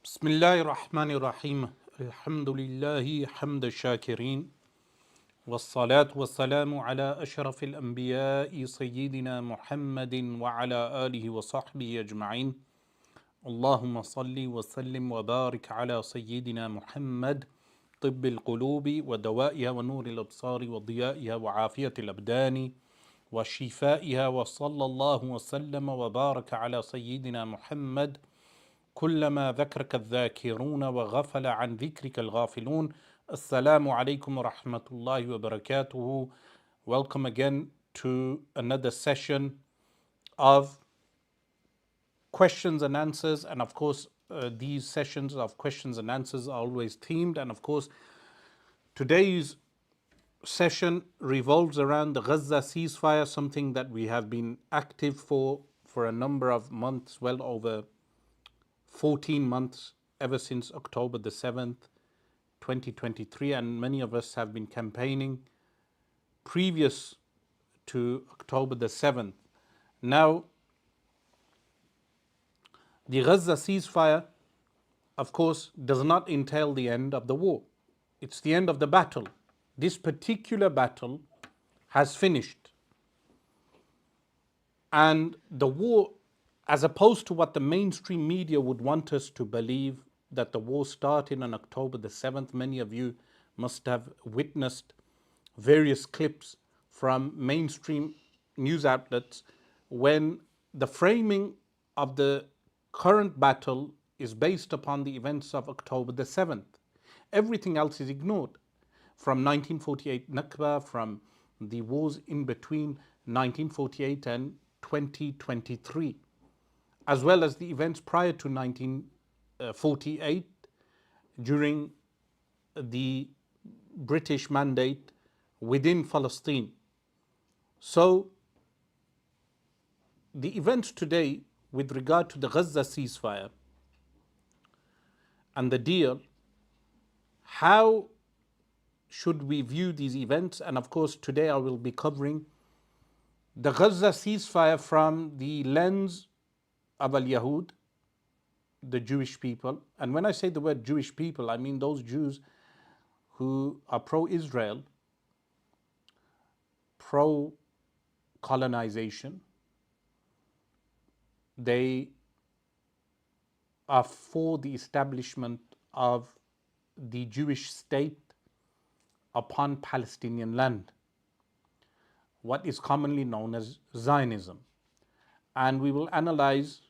بسم الله الرحمن الرحيم الحمد لله حمد الشاكرين والصلاة والسلام على أشرف الأنبياء سيدنا محمد وعلى آله وصحبه أجمعين اللهم صل وسلم وبارك على سيدنا محمد طب القلوب ودوائها ونور الأبصار وضيائها وعافية الأبدان وشفائها وصلى الله وسلم وبارك على سيدنا محمد كلما ذكرك الذاكرون وغفل عن ذكرك الغافلون. Assalamu alaikum wa rahmatullahi wa barakatuhu. Welcome again to another session of questions and answers. And of course, these sessions of questions and answers are always themed. And of course, today's session revolves around the Gaza ceasefire, something that we have been active for a number of months, well over 14 months, ever since October the 7th, 2023, and many of us have been campaigning previous to October the 7th. Now, the Gaza ceasefire, of course, does not entail the end of the war. It's the end of the battle. This particular battle has finished. And the war, as opposed to what the mainstream media would want us to believe, that the war started on October the 7th, many of you must have witnessed various clips from mainstream news outlets when the framing of the current battle is based upon the events of October the 7th. Everything else is ignored. From 1948 Nakba, from the wars in between 1948 and 2023, as well as the events prior to 1948 during the British mandate within Palestine. So the events today with regard to the Gaza ceasefire and the deal, how should we view these events? And of course, today I will be covering the Gaza ceasefire from the lens of al-Yahud, the Jewish people. And when I say the word Jewish people, I mean those Jews who are pro-Israel, pro-colonization. They are for the establishment of the Jewish state upon Palestinian land, what is commonly known as Zionism. And we will analyze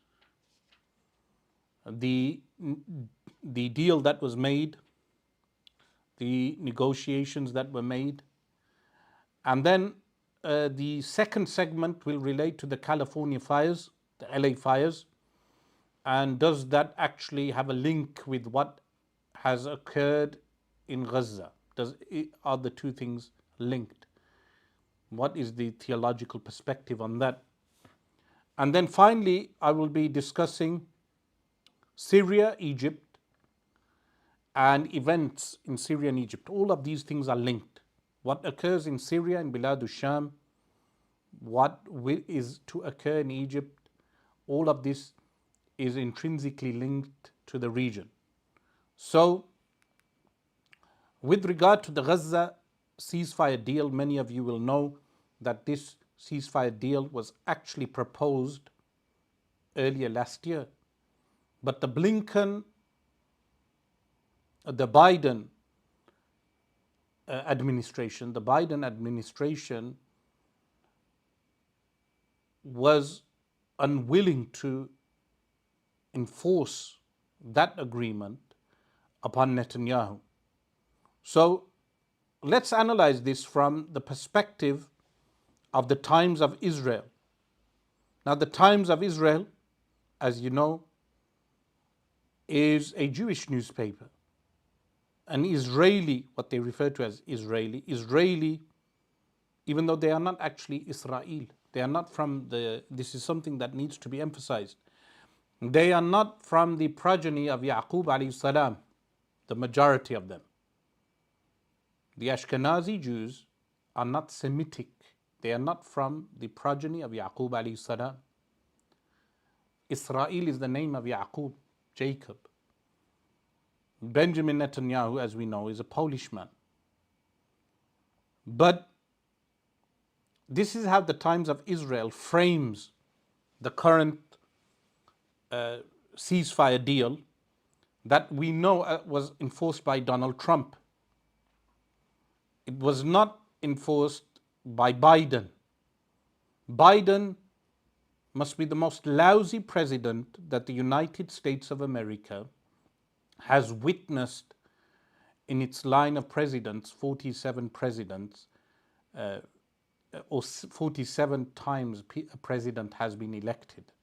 the deal that was made, the negotiations that were made, and then the second segment will relate to the California fires, the LA fires, and does that actually have a link with what has occurred in Gaza? Are the two things linked? What is the theological perspective on that? And then finally, I will be discussing Syria, Egypt, and events in Syria and Egypt. All of these things are linked. What occurs in Syria and Bilad al-Sham, what is to occur in Egypt, all of this is intrinsically linked to the region. So, with regard to the Gaza ceasefire deal, many of you will know that this ceasefire deal was actually proposed earlier last year. But the Biden administration was unwilling to enforce that agreement upon Netanyahu. So let's analyze this from the perspective of the Times of Israel. Now, the Times of Israel, as you know, is a Jewish newspaper, an Israeli, what they refer to as Israeli, even though they are not actually Israel. They are not from this is something that needs to be emphasized. They are not from the progeny of Yaqub alayhi salam, the majority of them. The Ashkenazi Jews are not Semitic. They are not from the progeny of Yaqub alayhi salam. Israel is the name of Yaqub, Jacob. Benjamin Netanyahu, as we know, is a Polish man. But this is how the Times of Israel frames the current ceasefire deal that we know was enforced by Donald Trump. It was not enforced by Biden. Biden must be the most lousy president that the United States of America has witnessed in its line of presidents, 47 presidents, or 47 times a president has been elected.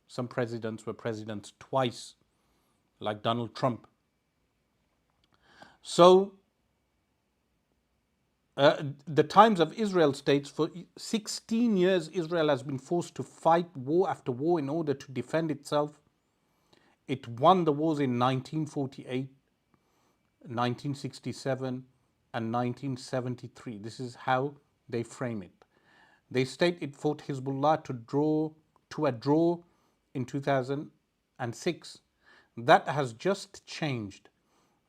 Some presidents were presidents twice, like Donald Trump. So the Times of Israel states for 16 years Israel has been forced to fight war after war in order to defend itself. It won the wars in 1948, 1967 and 1973. This is how they frame it. They state it fought Hezbollah to a draw in 2006. That has just changed.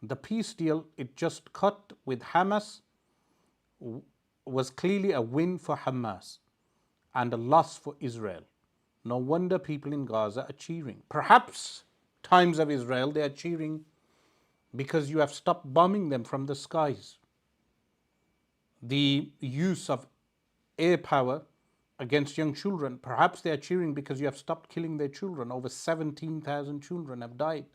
The peace deal it just cut with Hamas was clearly a win for Hamas and a loss for Israel. No wonder people in Gaza are cheering. Perhaps, Times of Israel, they are cheering because you have stopped bombing them from the skies. The use of air power against young children, perhaps they are cheering because you have stopped killing their children. Over 17,000 children have died.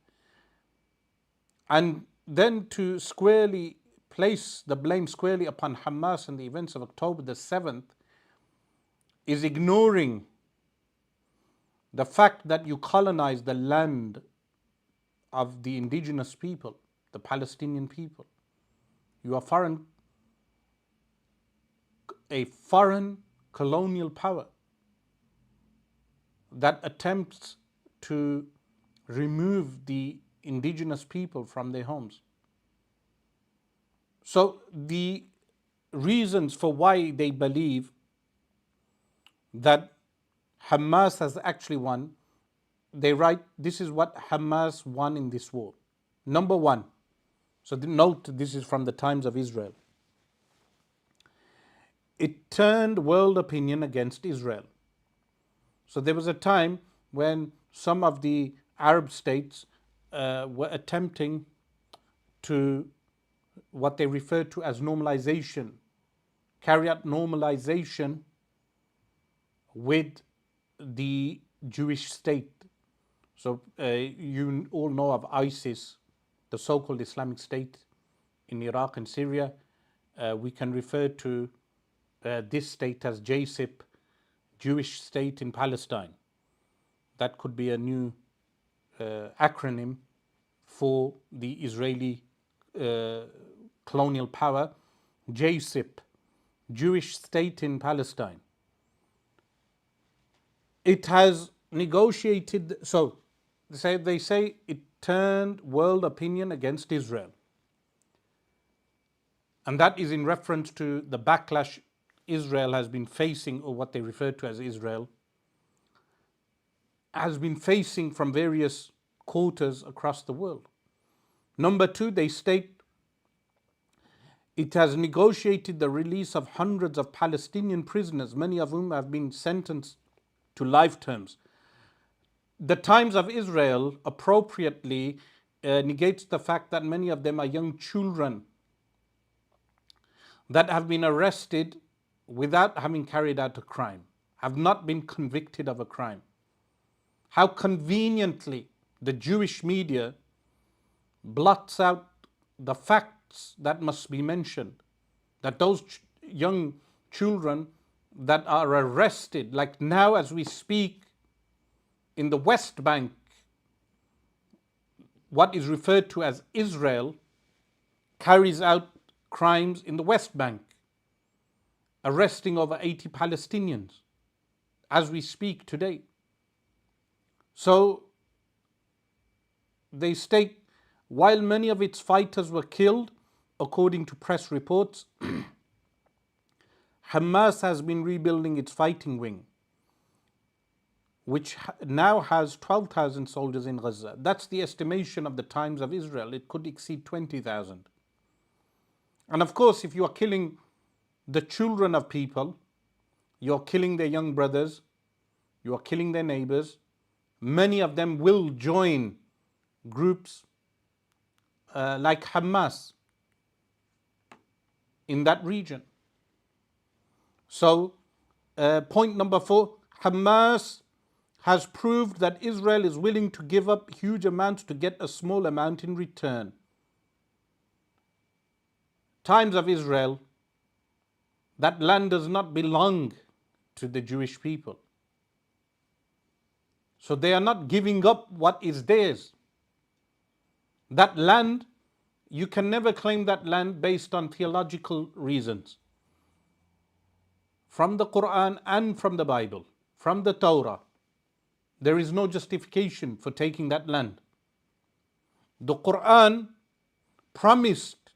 And then to squarely place the blame squarely upon Hamas and the events of October the 7th is ignoring the fact that you colonize the land of the indigenous people, the Palestinian people. You are a foreign colonial power that attempts to remove the indigenous people from their homes. So the reasons for why they believe that Hamas has actually won, they write, this is what Hamas won in this war. Number one, so note this is from the Times of Israel. It turned world opinion against Israel. So there was a time when some of the Arab states were attempting to what they refer to as normalization, carry out normalization with the Jewish state. So you all know of ISIS, the so-called Islamic State in Iraq and Syria. We can refer to this state as JSIP, Jewish State in Palestine. That could be a new acronym for the Israeli colonial power, JSIP, Jewish State in Palestine. It has negotiated, so they say it turned world opinion against Israel. And that is in reference to the backlash Israel has been facing, or what they refer to as Israel, has been facing from various quarters across the world. Number two, they state it has negotiated the release of hundreds of Palestinian prisoners, many of whom have been sentenced to life terms. The Times of Israel appropriately negates the fact that many of them are young children that have been arrested without having carried out a crime, have not been convicted of a crime. How conveniently the Jewish media blots out the facts that must be mentioned, that those young children that are arrested, like now as we speak, in the West Bank, what is referred to as Israel carries out crimes in the West Bank, arresting over 80 Palestinians as we speak today. So they state, while many of its fighters were killed, according to press reports, Hamas has been rebuilding its fighting wing. which now has 12,000 soldiers in Gaza. That's the estimation of the Times of Israel. It could exceed 20,000. And of course, if you are killing the children of people, you're killing their young brothers, you are killing their neighbors, many of them will join groups like Hamas in that region. So, point number 4, Hamas has proved that Israel is willing to give up huge amounts to get a small amount in return. Times of Israel, that land does not belong to the Jewish people. So they are not giving up what is theirs. That land, you can never claim that land based on theological reasons. From the Quran and from the Bible, from the Torah, there is no justification for taking that land. The Quran promised,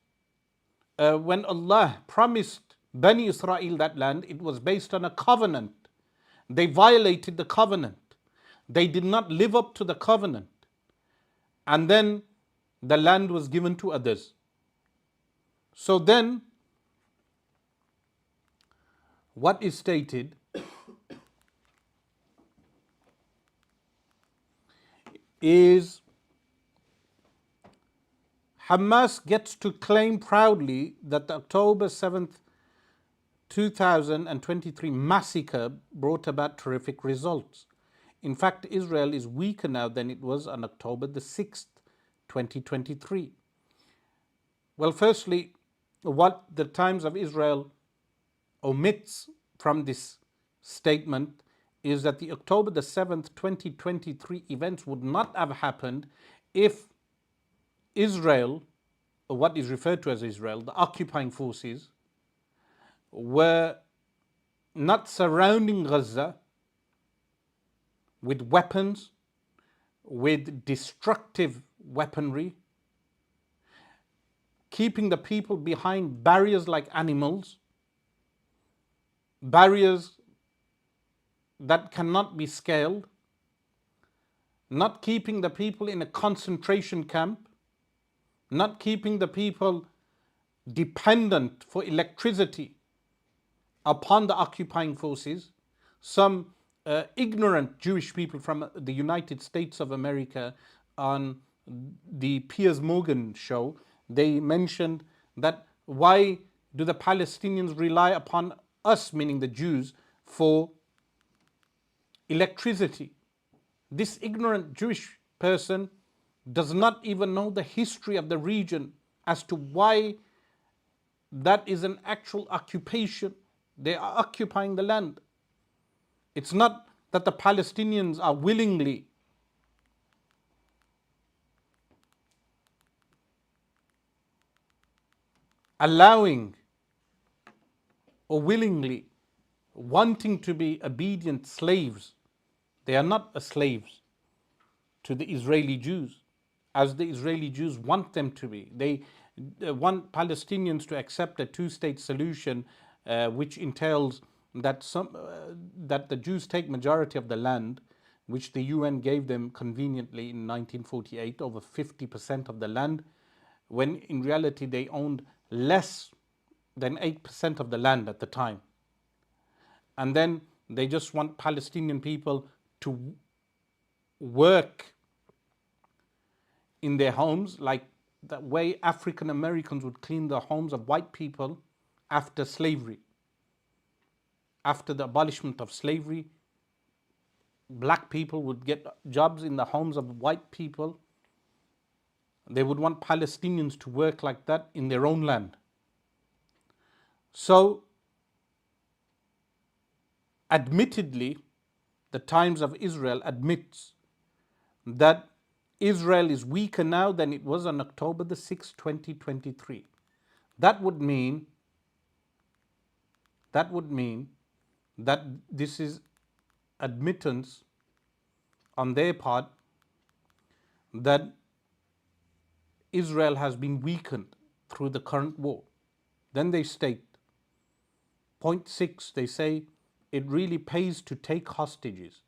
when Allah promised Bani Israel that land, it was based on a covenant. They violated the covenant. They did not live up to the covenant. And then the land was given to others. So then, what is stated is Hamas gets to claim proudly that the October 7th, 2023 massacre brought about terrific results. In fact, Israel is weaker now than it was on October the 6th, 2023. Well, firstly, what the Times of Israel omits from this statement is that the October the 7th, 2023 events would not have happened if Israel, or what is referred to as Israel, the occupying forces, were not surrounding Gaza with weapons, with destructive weaponry, keeping the people behind barriers like animals, barriers that cannot be scaled, not keeping the people in a concentration camp, not keeping the people dependent for electricity upon the occupying forces. Some ignorant Jewish people from the United States of America on the Piers Morgan show, they mentioned that why do the Palestinians rely upon us, meaning the Jews, for electricity? This ignorant Jewish person does not even know the history of the region as to why that is an actual occupation. They are occupying the land. It's not that the Palestinians are willingly allowing or willingly wanting to be obedient slaves. They are not slaves to the Israeli Jews, as the Israeli Jews want them to be. They want Palestinians to accept a two-state solution, which entails that that the Jews take majority of the land, which the UN gave them conveniently in 1948, over 50% of the land, when in reality they owned less than 8% of the land at the time. And then they just want Palestinian people to work in their homes like the way African Americans would clean the homes of white people after slavery. After the abolishment of slavery, black people would get jobs in the homes of white people. They would want Palestinians to work like that in their own land. So, admittedly, the Times of Israel admits that Israel is weaker now than it was on October the 6th, 2023. That would mean that this is admittance on their part that Israel has been weakened through the current war. Then they state, point 6, they say, it really pays to take hostages.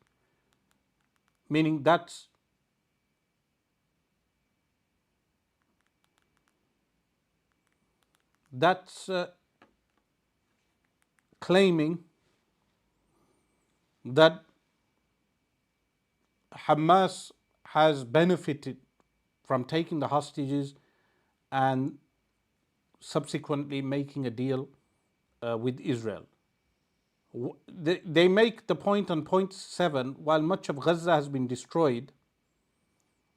meaning that's claiming that Hamas has benefited from taking the hostages and subsequently making a deal with Israel. They make the point on point 7, while much of Gaza has been destroyed,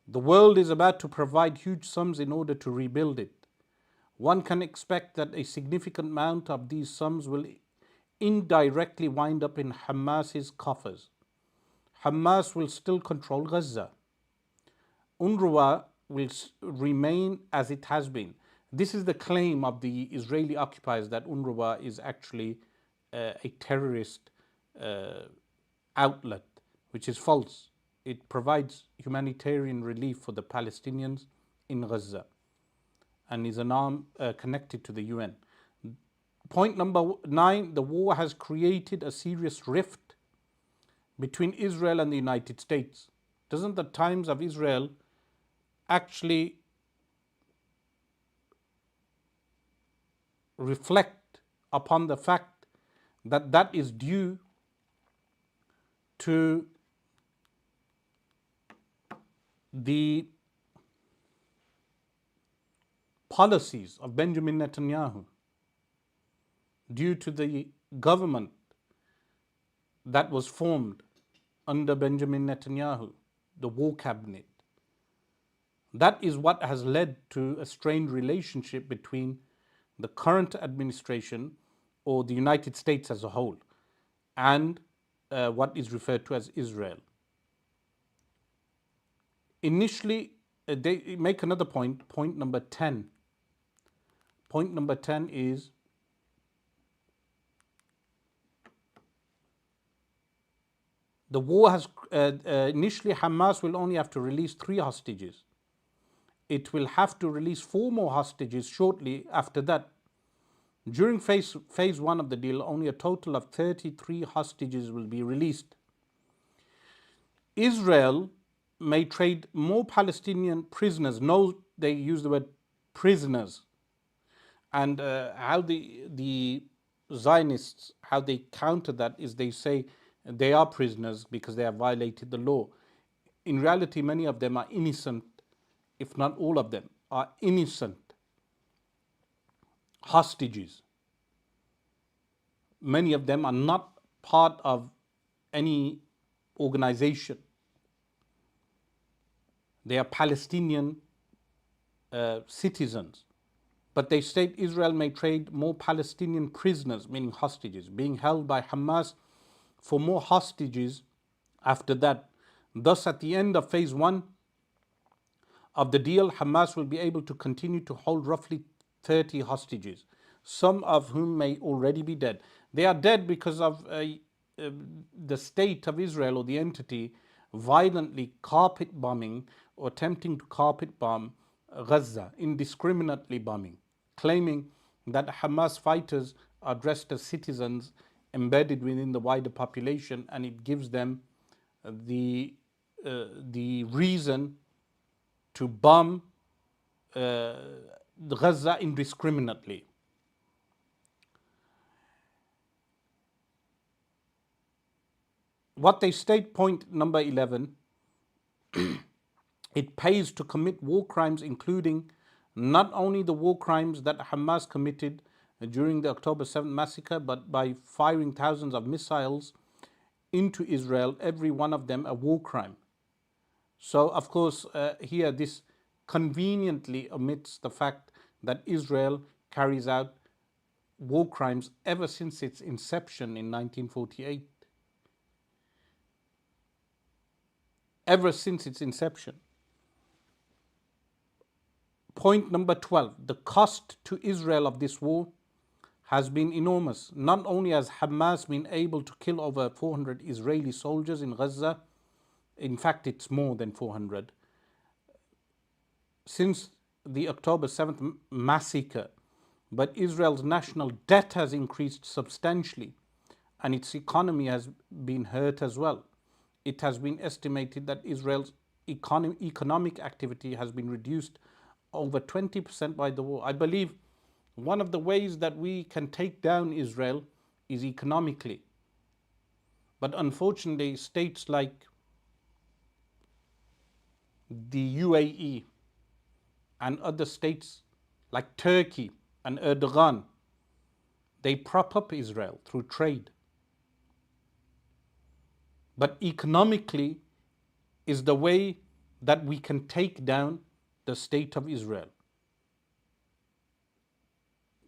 the world is about to provide huge sums in order to rebuild it. One can expect that a significant amount of these sums will indirectly wind up in Hamas's coffers. Hamas will still control Gaza. UNRWA will remain as it has been. This is the claim of the Israeli occupiers, that UNRWA is actually a terrorist outlet, which is false. It provides humanitarian relief for the Palestinians in Gaza and is an arm connected to the UN. Point number 9, the war has created a serious rift between Israel and the United States. Doesn't the Times of Israel actually reflect upon the fact that that is due to the policies of Benjamin Netanyahu, due to the government that was formed under Benjamin Netanyahu, the war cabinet. That is what has led to a strained relationship between the current administration, or the United States as a whole, and what is referred to as Israel. Initially, they make another point, point number 10. Point number 10 is the war has, initially Hamas will only have to release 3 hostages. It will have to release 4 more hostages shortly after that. During phase 1 of the deal, only a total of 33 hostages will be released. Israel may trade more Palestinian prisoners. No, they use the word prisoners. And how the Zionists, how they counter that is they say they are prisoners because they have violated the law. In reality, many of them are innocent, if not all of them, are innocent hostages. Many of them are not part of any organization. They are Palestinian citizens. But they state Israel may trade more Palestinian prisoners, meaning hostages, being held by Hamas, for more hostages after that. Thus, at the end of phase 1 of the deal, Hamas will be able to continue to hold roughly 30 hostages, some of whom may already be dead. They are dead because of the state of Israel, or the entity, violently carpet bombing or attempting to carpet bomb Gaza, indiscriminately bombing, claiming that Hamas fighters are dressed as citizens embedded within the wider population, and it gives them the reason to bomb Gaza indiscriminately. What they state, point number 11, it pays to commit war crimes, including not only the war crimes that Hamas committed during the October 7th massacre, but by firing thousands of missiles into Israel, every one of them a war crime. So, of course, here this conveniently omits the fact that Israel carries out war crimes ever since its inception in 1948. Ever since its inception. Point number 12, the cost to Israel of this war has been enormous. Not only has Hamas been able to kill over 400 Israeli soldiers in Gaza, in fact it's more than 400, since the October 7th massacre, but Israel's national debt has increased substantially and its economy has been hurt as well. it has been estimated that Israel's economic activity has been reduced over 20% by the war. I believe one of the ways that we can take down Israel is economically. But unfortunately, states like the UAE and other states like Turkey and Erdogan, they prop up Israel through trade. But economically is the way that we can take down the state of Israel.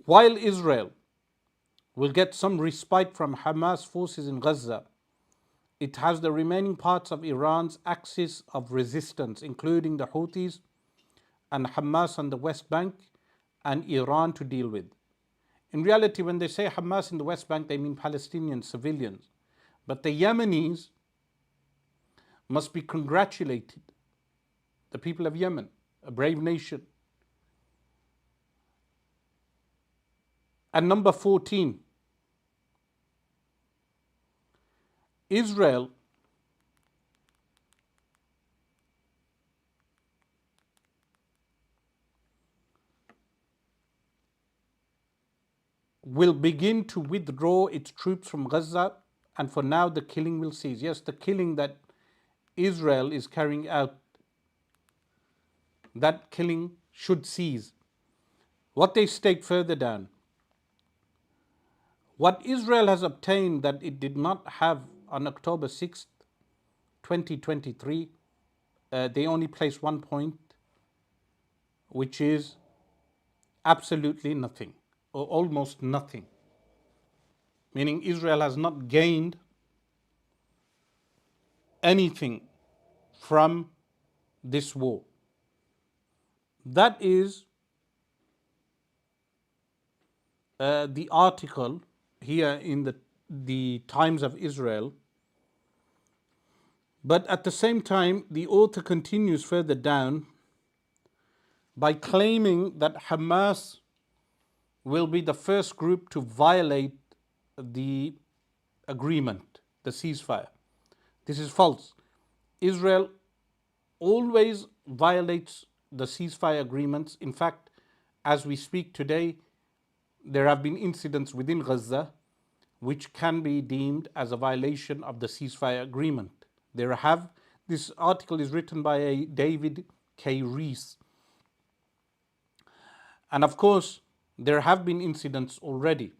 While Israel will get some respite from Hamas forces in Gaza, it has the remaining parts of Iran's axis of resistance, including the Houthis and Hamas on the West Bank and Iran to deal with. In reality, when they say Hamas in the West Bank, they mean Palestinian civilians. But the Yemenis must be congratulated. The people of Yemen, a brave nation. And number 14, Israel will begin to withdraw its troops from Gaza, and for now the killing will cease. Yes, the killing that Israel is carrying out, that killing should cease. What they state further down, what Israel has obtained that it did not have on October 6th, 2023, they only place one point, which is absolutely nothing, or almost nothing. Meaning Israel has not gained anything from this war. That is the article here in the Times of Israel. But at the same time, the author continues further down by claiming that Hamas will be the first group to violate the agreement, the ceasefire. This is false. Israel always violates the ceasefire agreements. In fact, as we speak today, there have been incidents within Gaza which can be deemed as a violation of the ceasefire agreement. This article is written by a David K. Rees. And of course, there have been incidents already.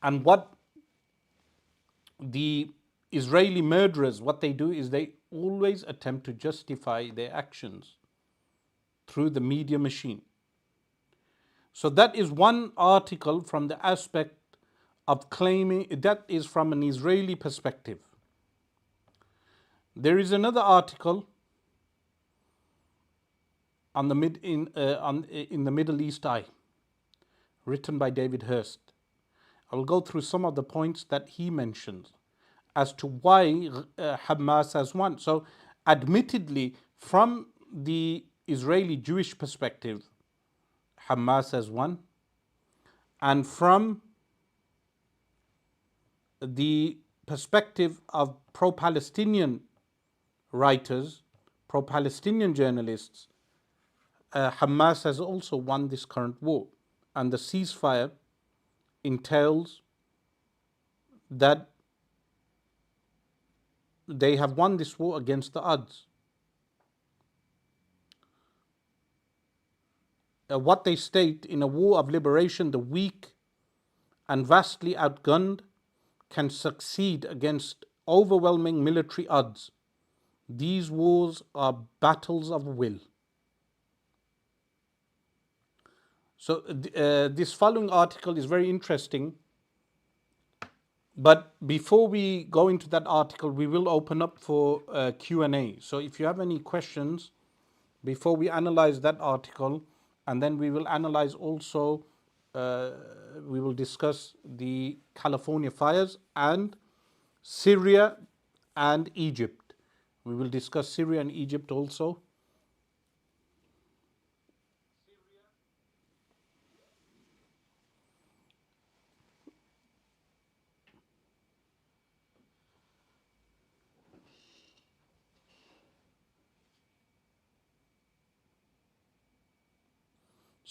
And what the Israeli murderers, what they do is they always attempt to justify their actions through the media machine. So that is one article from the aspect of claiming, that is from an Israeli perspective. There is another article in the Middle East Eye, written by David Hurst. I will go through some of the points that he mentions as to why Hamas has won. So, admittedly, from the Israeli Jewish perspective, Hamas has won, and from the perspective of pro-Palestinian writers, pro-Palestinian journalists, Hamas has also won this current war. And the ceasefire entails that they have won this war against the odds. What they state, in a war of liberation, the weak and vastly outgunned can succeed against overwhelming military odds. These wars are battles of will. So this following article is very interesting. But before we go into that article, we will open up for Q&A. So if you have any questions before we analyze that article, and then we will analyze also, we will discuss the California fires and Syria and Egypt. We will discuss Syria and Egypt also.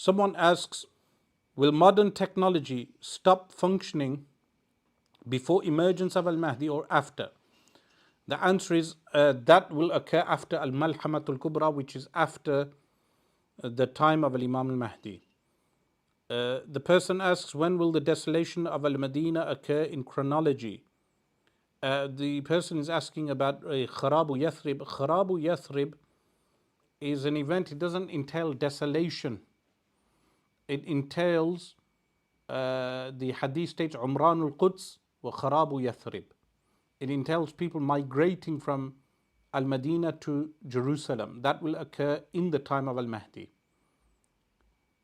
Someone asks, will modern technology stop functioning before emergence of Al-Mahdi or after? The answer is that will occur after Al-Malhamatul Kubra, which is after the time of Al-Imam Al-Mahdi. The person asks, when will the desolation of Al-Madinah occur in chronology? The person is asking about Kharabu Yathrib. Kharabu Yathrib is an event, it doesn't entail desolation. It entails, the hadith states, Umran al-Quds wa Kharabu Yathrib. It entails people migrating from Al-Madinah to Jerusalem. That will occur in the time of Al-Mahdi.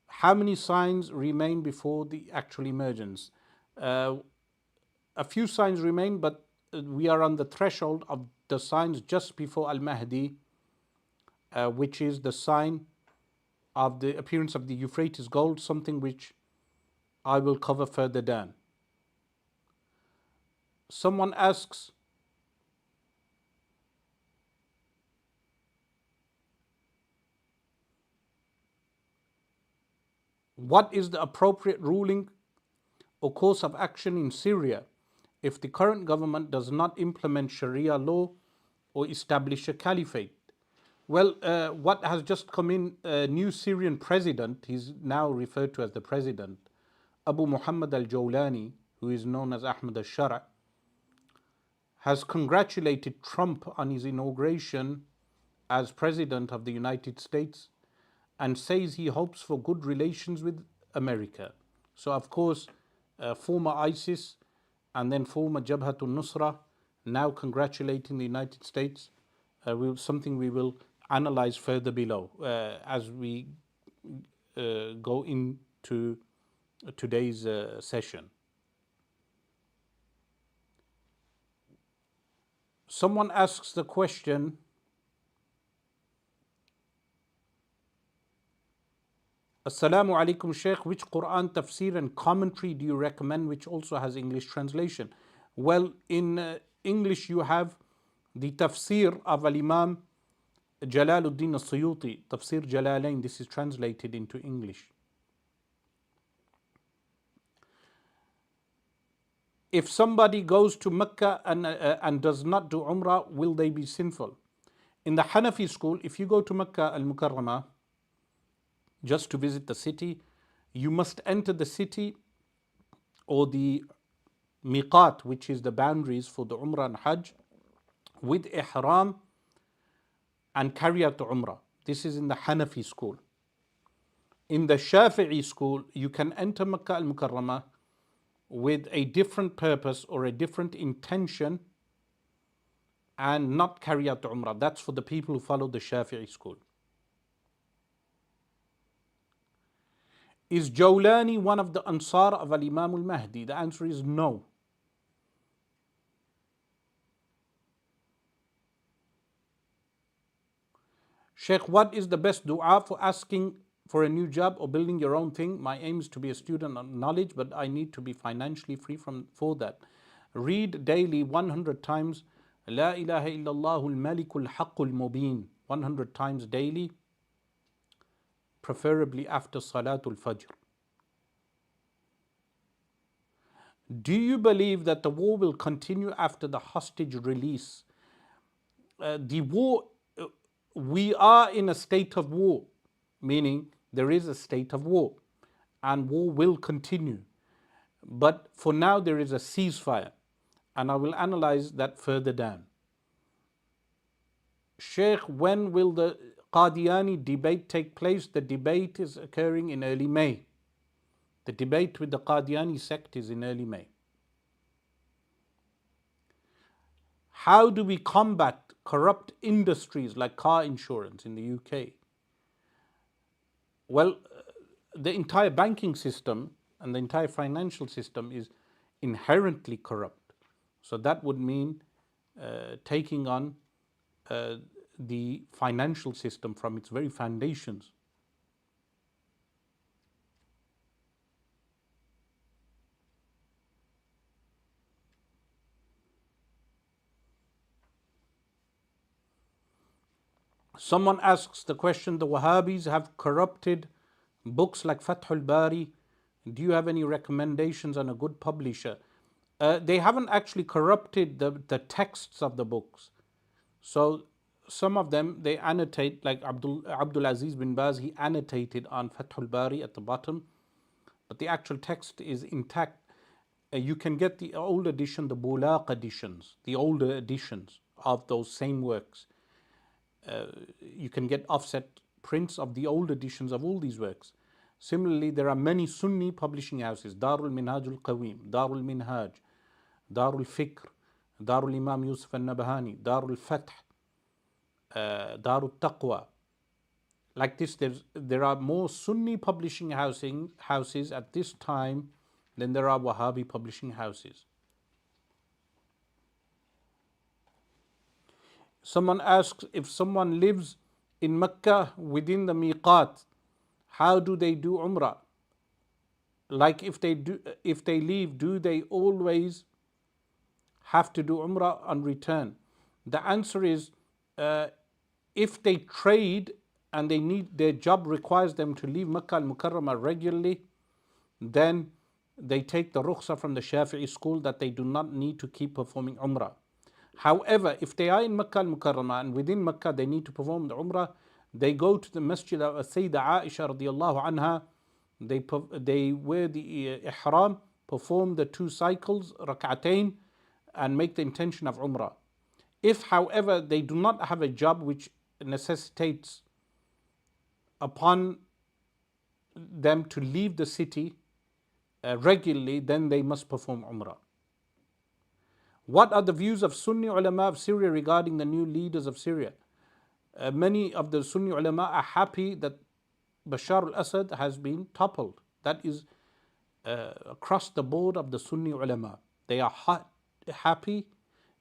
How many signs remain before the actual emergence? A few signs remain, but we are on the threshold of the signs just before Al-Mahdi, which is the sign of the appearance of the Euphrates gold, something which I will cover further down. Someone asks, what is the appropriate ruling or course of action in Syria if the current government does not implement Sharia law or establish a caliphate? Well, what has just come in, a new Syrian president, he's now referred to as the president, Abu Muhammad al-Jawlani, who is known as Ahmad al-Shara', has congratulated Trump on his inauguration as President of the United States and says he hopes for good relations with America. So, of course, former ISIS and then former Jabhatul Nusra now congratulating the United States, something we will analyze further below as we go into today's session. Someone asks the question, Assalamu alaikum Shaykh, which Quran tafsir and commentary do you recommend which also has English translation? Well, in English you have the tafsir of Al-Imam Jalaluddin al-Suyuti, Tafsir Jalalain, this is translated into English. If somebody goes to Mecca and does not do Umrah, will they be sinful? In the Hanafi school, if you go to Mecca al-Mukarramah just to visit the city, you must enter the city or the miqat, which is the boundaries for the Umrah and Hajj, with ihram and carry out the Umrah. This is in the Hanafi school. In the Shafi'i school, you can enter Mecca al-Mukarramah with a different purpose or a different intention and not carry out the Umrah. That's for the people who follow the Shafi'i school. Is Jawlani one of the Ansar of Al-Imam al-Mahdi? The answer is no. Sheikh, what is the best dua for asking for a new job or building your own thing? My aim is to be a student of knowledge, but I need to be financially free for that. Read daily 100 times La ilaha illallah al-malikul haqqul mubin, 100 times daily, preferably after Salatul Fajr. Do you believe that the war will continue after the hostage release? The war, we are in a state of war, meaning there is a state of war and war will continue. But for now there is a ceasefire and I will analyze that further down. Sheikh, when will the Qadiani debate take place? The debate is occurring in early May. The debate with the Qadiani sect is in early May. How do we combat corrupt industries like car insurance in the UK? Well, the entire banking system and the entire financial system is inherently corrupt. So that would mean taking on the financial system from its very foundations. Someone asks the question, the Wahhabis have corrupted Books like Fathul Bari, do you have any recommendations on a good publisher? They haven't actually corrupted the texts of the books. So some of them they annotate, like Abdul Aziz bin Baz, he annotated on Fathul Bari at the bottom, but the actual text is intact. You can get the old edition, the Bulaq editions, the older editions of those same works. You can get offset prints of the old editions of all these works. Similarly, there are many Sunni publishing houses: Darul Minhaj al Qawim, Darul Minhaj, Darul Fikr, Darul Imam Yusuf al Nabahani, Darul Fath, Darul Taqwa. Like this, there are more Sunni publishing houses at this time than there are Wahhabi publishing houses. Someone asks, if someone lives in Mecca within the miqat, how do they do Umrah? Like if they leave, do they always have to do Umrah on return? The answer is, if they trade and their job requires them to leave Makkah al-Mukarramah regularly, then they take the rukhsah from the Shafi'i school that they do not need to keep performing Umrah. However, if they are in Makkah al-Mukarramah and within Makkah they need to perform the Umrah, they go to the Masjid of Sayyidah Aisha radiallahu anha, they wear the ihram, perform the 2 cycles, rak'atayn, and make the intention of Umrah. If, however, they do not have a job which necessitates upon them to leave the city regularly, then they must perform Umrah. What are the views of Sunni ulama of Syria regarding the new leaders of Syria? Many of the Sunni ulama are happy that Bashar al-Assad has been toppled. That is across the board of the Sunni ulama. They are happy,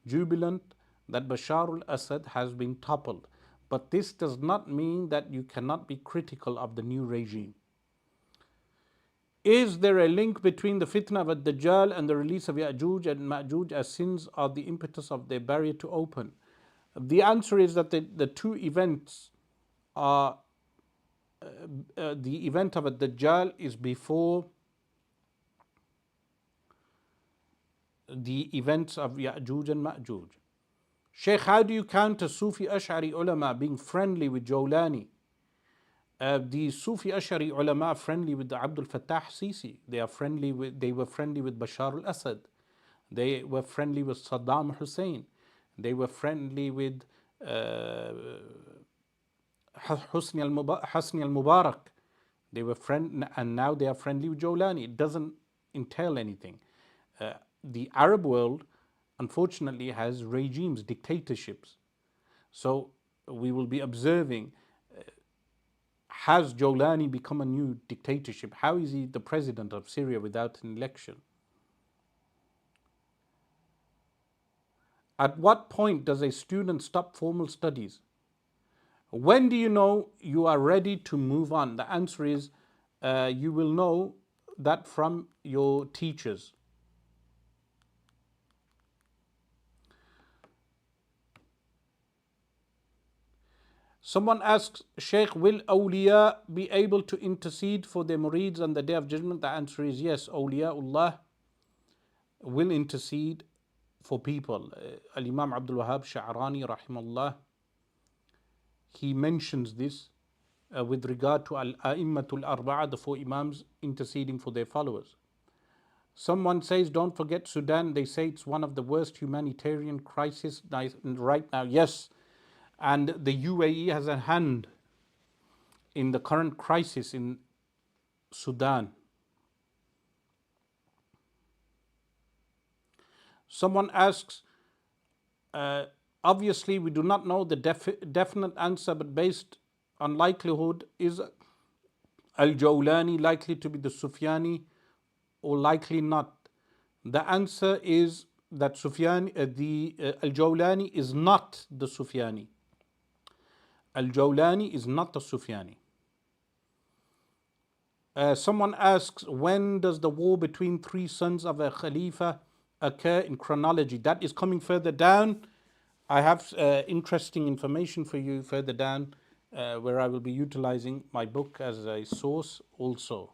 jubilant that Bashar al-Assad has been toppled. But this does not mean that you cannot be critical of the new regime. Is there a link between the fitna of Ad-Dajjal and the release of Ya'juj and Ma'juj, as sins are the impetus of their barrier to open? The answer is that the 2 events are, the event of Ad-Dajjal is before the events of Ya'juj and Ma'juj. Shaykh, how do you counter Sufi Ash'ari ulama being friendly with Jawlani? The Sufi Ash'ari ulama are friendly with the Abdul Fattah Sisi. They were friendly with Bashar al-Assad. They were friendly with Saddam Hussein. They were friendly with Hosni al-Mubarak. They were and now they are friendly with Jawlani. It doesn't entail anything. The Arab world, unfortunately, has regimes, dictatorships. So we will be observing, has Jawlani become a new dictatorship? How is he the president of Syria without an election? At what point does a student stop formal studies? When do you know you are ready to move on? The answer is, you will know that from your teachers. Someone asks, Shaykh, will awliya be able to intercede for their murids on the Day of Judgment? The answer is yes, awliyaullah will intercede for people. Al-Imam Abdul Wahhab Sha'rani rahimahullah, he mentions this with regard to Al-A'immatul Arba'a, the 4 Imams interceding for their followers. Someone says, don't forget Sudan. They say it's one of the worst humanitarian crises right now. Yes, and the UAE has a hand in the current crisis in Sudan. Someone asks, obviously we do not know the definite answer, but based on likelihood, is Al-Jawlani likely to be the Sufyani or likely not? The answer is that Al-Jawlani is not the Sufyani. Al-Jawlani is not the Sufyani. Someone asks, when does the war between 3 sons of a Khalifa occur in chronology? That is coming further down. I have interesting information for you further down where I will be utilizing my book as a source also.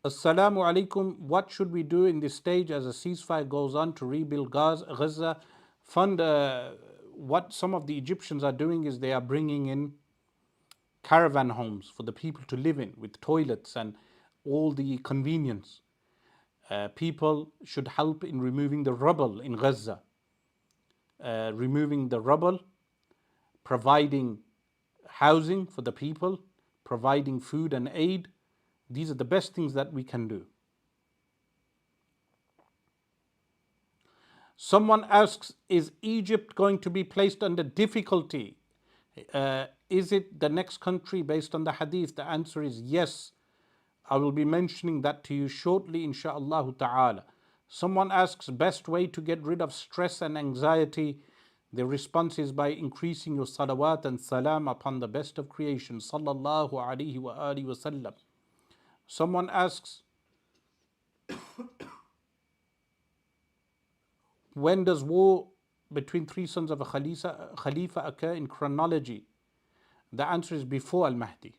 Assalamu alaikum. What should we do in this stage as a ceasefire goes on to rebuild Gaza? Fund. What some of the Egyptians are doing is they are bringing in caravan homes for the people to live in with toilets and all the convenience. People should help in removing the rubble in Gaza, removing the rubble, providing housing for the people, providing food and aid. These are the best things that we can do. Someone asks, is Egypt going to be placed under difficulty? Is it the next country based on the hadith? The answer is yes. I will be mentioning that to you shortly, insha'Allah ta'ala. Someone asks, best way to get rid of stress and anxiety. The response is by increasing your salawat and salam upon the best of creation, sallallahu alaihi wa alihi wasallam. Someone asks, when does war between three sons of a Khalifa occur in chronology? The answer is before Al-Mahdi.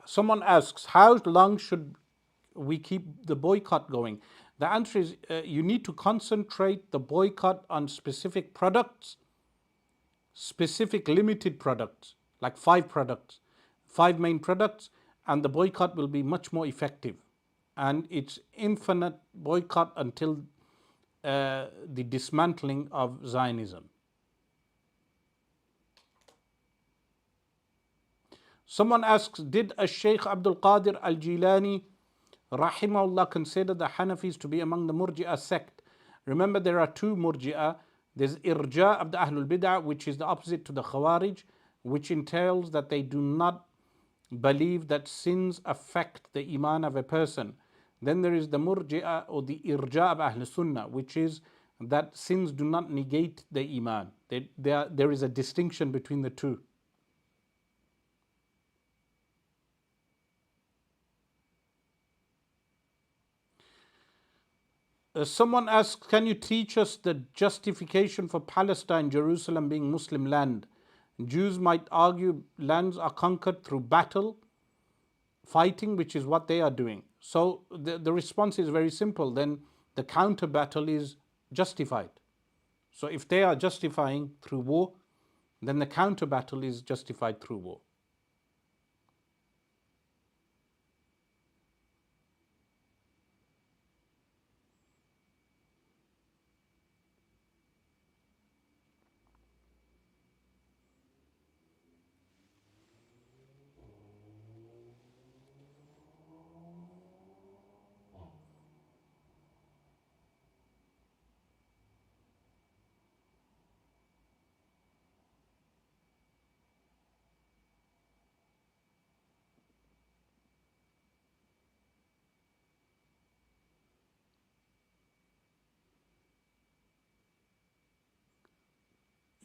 Someone asks, how long should we keep the boycott going? The answer is you need to concentrate the boycott on specific products, specific limited products, like 5 products, 5 main products, and the boycott will be much more effective. And it's infinite boycott until the dismantling of Zionism. Someone asks, did a Shaykh Abdul Qadir al-Jilani rahimahullah consider the Hanafis to be among the Murji'ah sect? Remember, there are 2 Murji'ah. There's Irja of the Ahlul Bid'ah, which is the opposite to the Khawarij, which entails that they do not believe that sins affect the Iman of a person. Then there is the Murji'ah or the Irja of Ahl Sunnah, which is that sins do not negate the Iman. There is a distinction between the 2. Someone asks, can you teach us the justification for Palestine, Jerusalem being Muslim land? Jews might argue lands are conquered through battle, fighting, which is what they are doing. So the response is very simple. Then the counter battle is justified. So if they are justifying through war, then the counter battle is justified through war.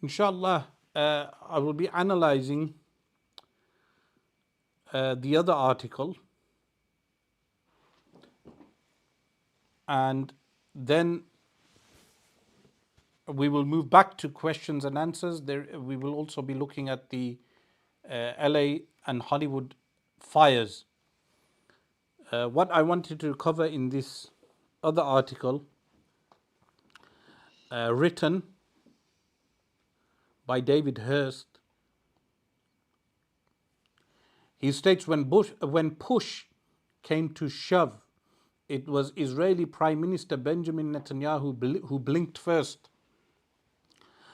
Inshallah, I will be analyzing the other article, and then we will move back to questions and answers. We will also be looking at the LA and Hollywood fires. What I wanted to cover in this other article, written by David Hurst, he states, when push came to shove, it was Israeli Prime Minister Benjamin Netanyahu who blinked first.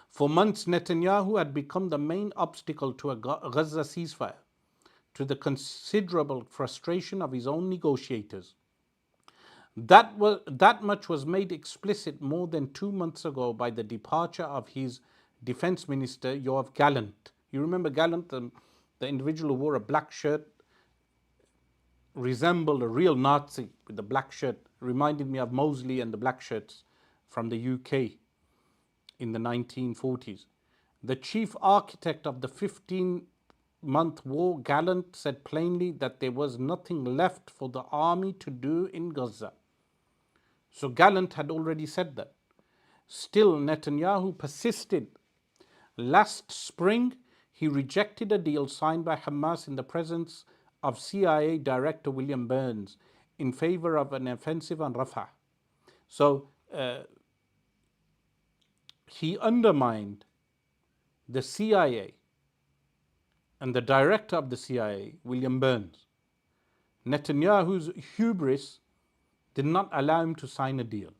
For months, Netanyahu had become the main obstacle to a Gaza ceasefire, to the considerable frustration of his own negotiators. That much was made explicit more than 2 months ago by the departure of his defense minister, Yoav Gallant. You remember Gallant, the individual who wore a black shirt, resembled a real Nazi with the black shirt, reminded me of Mosley and the black shirts from the UK in the 1940s. The chief architect of the 15-month war, Gallant, said plainly that there was nothing left for the army to do in Gaza. So Gallant had already said that. Still, Netanyahu persisted. Last spring, he rejected a deal signed by Hamas in the presence of CIA Director William Burns in favor of an offensive on Rafah. So he undermined the CIA and the director of the CIA, William Burns. Netanyahu's hubris did not allow him to sign a deal.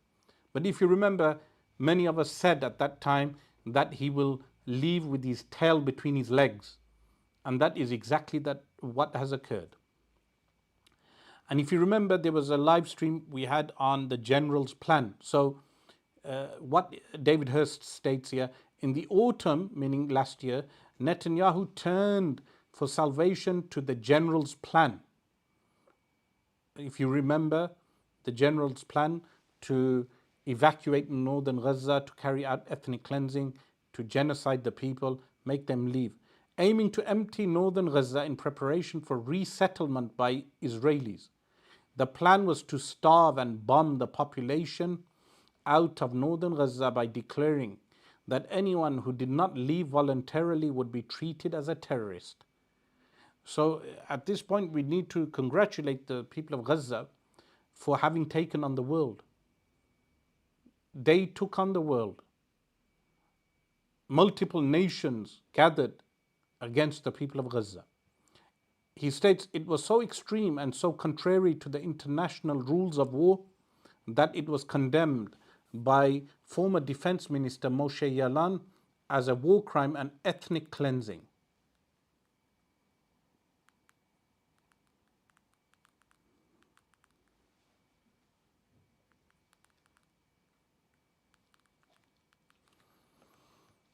But if you remember, many of us said at that time that he will leave with his tail between his legs. And that is exactly what has occurred. And if you remember, there was a live stream we had on the general's plan. So what David Hurst states here, in the autumn, meaning last year, Netanyahu turned for salvation to the general's plan. If you remember, the general's plan to evacuate northern Gaza, to carry out ethnic cleansing, to genocide the people, make them leave, aiming to empty northern Gaza in preparation for resettlement by Israelis. The plan was to starve and bomb the population out of northern Gaza by declaring that anyone who did not leave voluntarily would be treated as a terrorist. So at this point, we need to congratulate the people of Gaza for having taken on the world. They took on the world. Multiple nations gathered against the people of Gaza. He states it was so extreme and so contrary to the international rules of war that it was condemned by former Defense Minister Moshe Yaalon as a war crime and ethnic cleansing.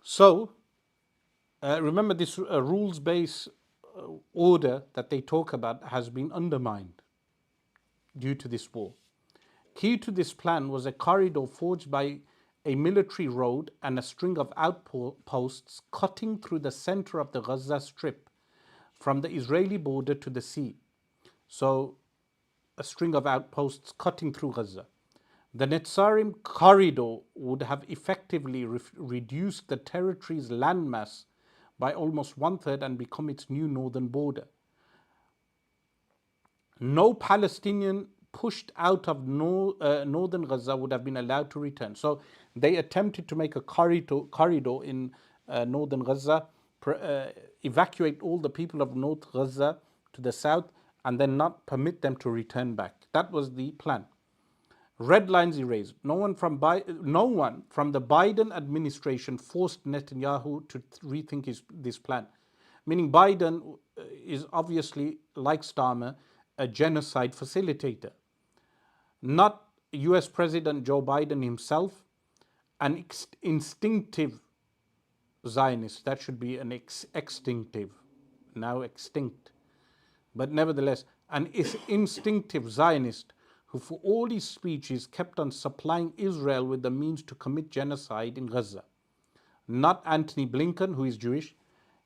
So, remember this rules-based order that they talk about has been undermined due to this war. Key to this plan was a corridor forged by a military road and a string of outposts cutting through the center of the Gaza Strip from the Israeli border to the sea. So, a string of outposts cutting through Gaza. The Netzarim corridor would have effectively reduced the territory's landmass by almost 1/3 and become its new northern border. No Palestinian pushed out of northern Gaza would have been allowed to return. So they attempted to make a corridor in northern Gaza, evacuate all the people of North Gaza to the south, and then not permit them to return back. That was the plan. Red lines erased. No one from the Biden administration forced Netanyahu to rethink this plan. Meaning Biden is obviously, like Starmer, a genocide facilitator. Not US President Joe Biden himself, an instinctive Zionist. That should be an extinctive, now extinct. But nevertheless, an instinctive Zionist who for all his speeches kept on supplying Israel with the means to commit genocide in Gaza. Not Antony Blinken, who is Jewish,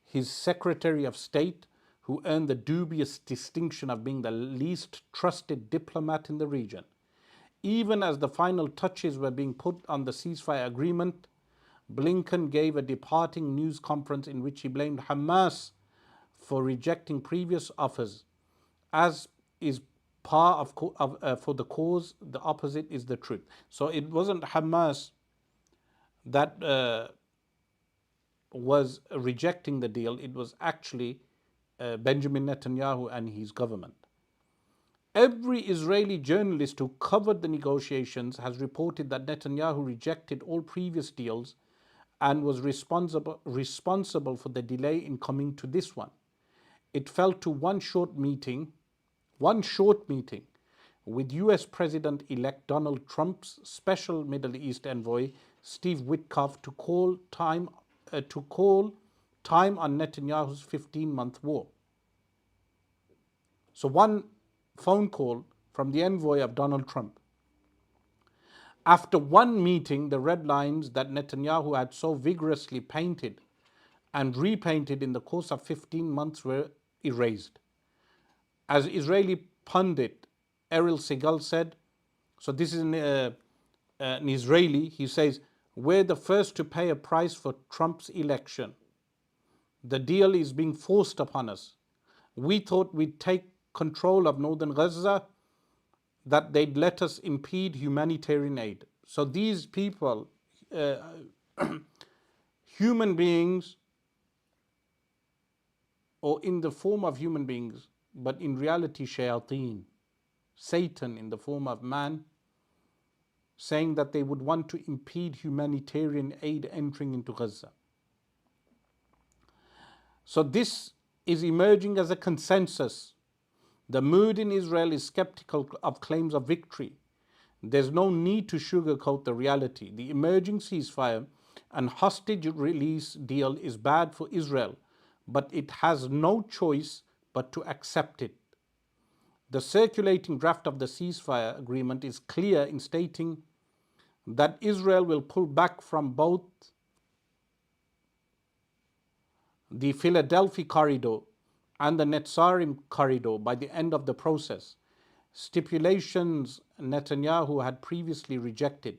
his Secretary of State, who earned the dubious distinction of being the least trusted diplomat in the region. Even as the final touches were being put on the ceasefire agreement, Blinken gave a departing news conference in which he blamed Hamas for rejecting previous offers. As is par for the cause, the opposite is the truth. So it wasn't Hamas that was rejecting the deal, it was actually Benjamin Netanyahu and his government. Every Israeli journalist who covered the negotiations has reported that Netanyahu rejected all previous deals and was responsible for the delay in coming to this one. It fell to one short meeting with US President-elect Donald Trump's special Middle East envoy, Steve Witkoff, to call time on Netanyahu's 15-month war. So one phone call from the envoy of Donald Trump. After one meeting, the red lines that Netanyahu had so vigorously painted and repainted in the course of 15 months were erased. As Israeli pundit Eril Segal said, so this is an Israeli, he says, we're the first to pay a price for Trump's election. The deal is being forced upon us. We thought we'd take control of northern Gaza, that they'd let us impede humanitarian aid. So these people, human beings, or in the form of human beings, but in reality shayateen, Satan in the form of man, saying that they would want to impede humanitarian aid entering into Gaza. So this is emerging as a consensus. The mood in Israel is skeptical of claims of victory. There's no need to sugarcoat the reality. The emerging ceasefire and hostage release deal is bad for Israel, but it has no choice but to accept it. The circulating draft of the ceasefire agreement is clear in stating that Israel will pull back from both the Philadelphia corridor and the Netzarim corridor by the end of the process, stipulations Netanyahu had previously rejected.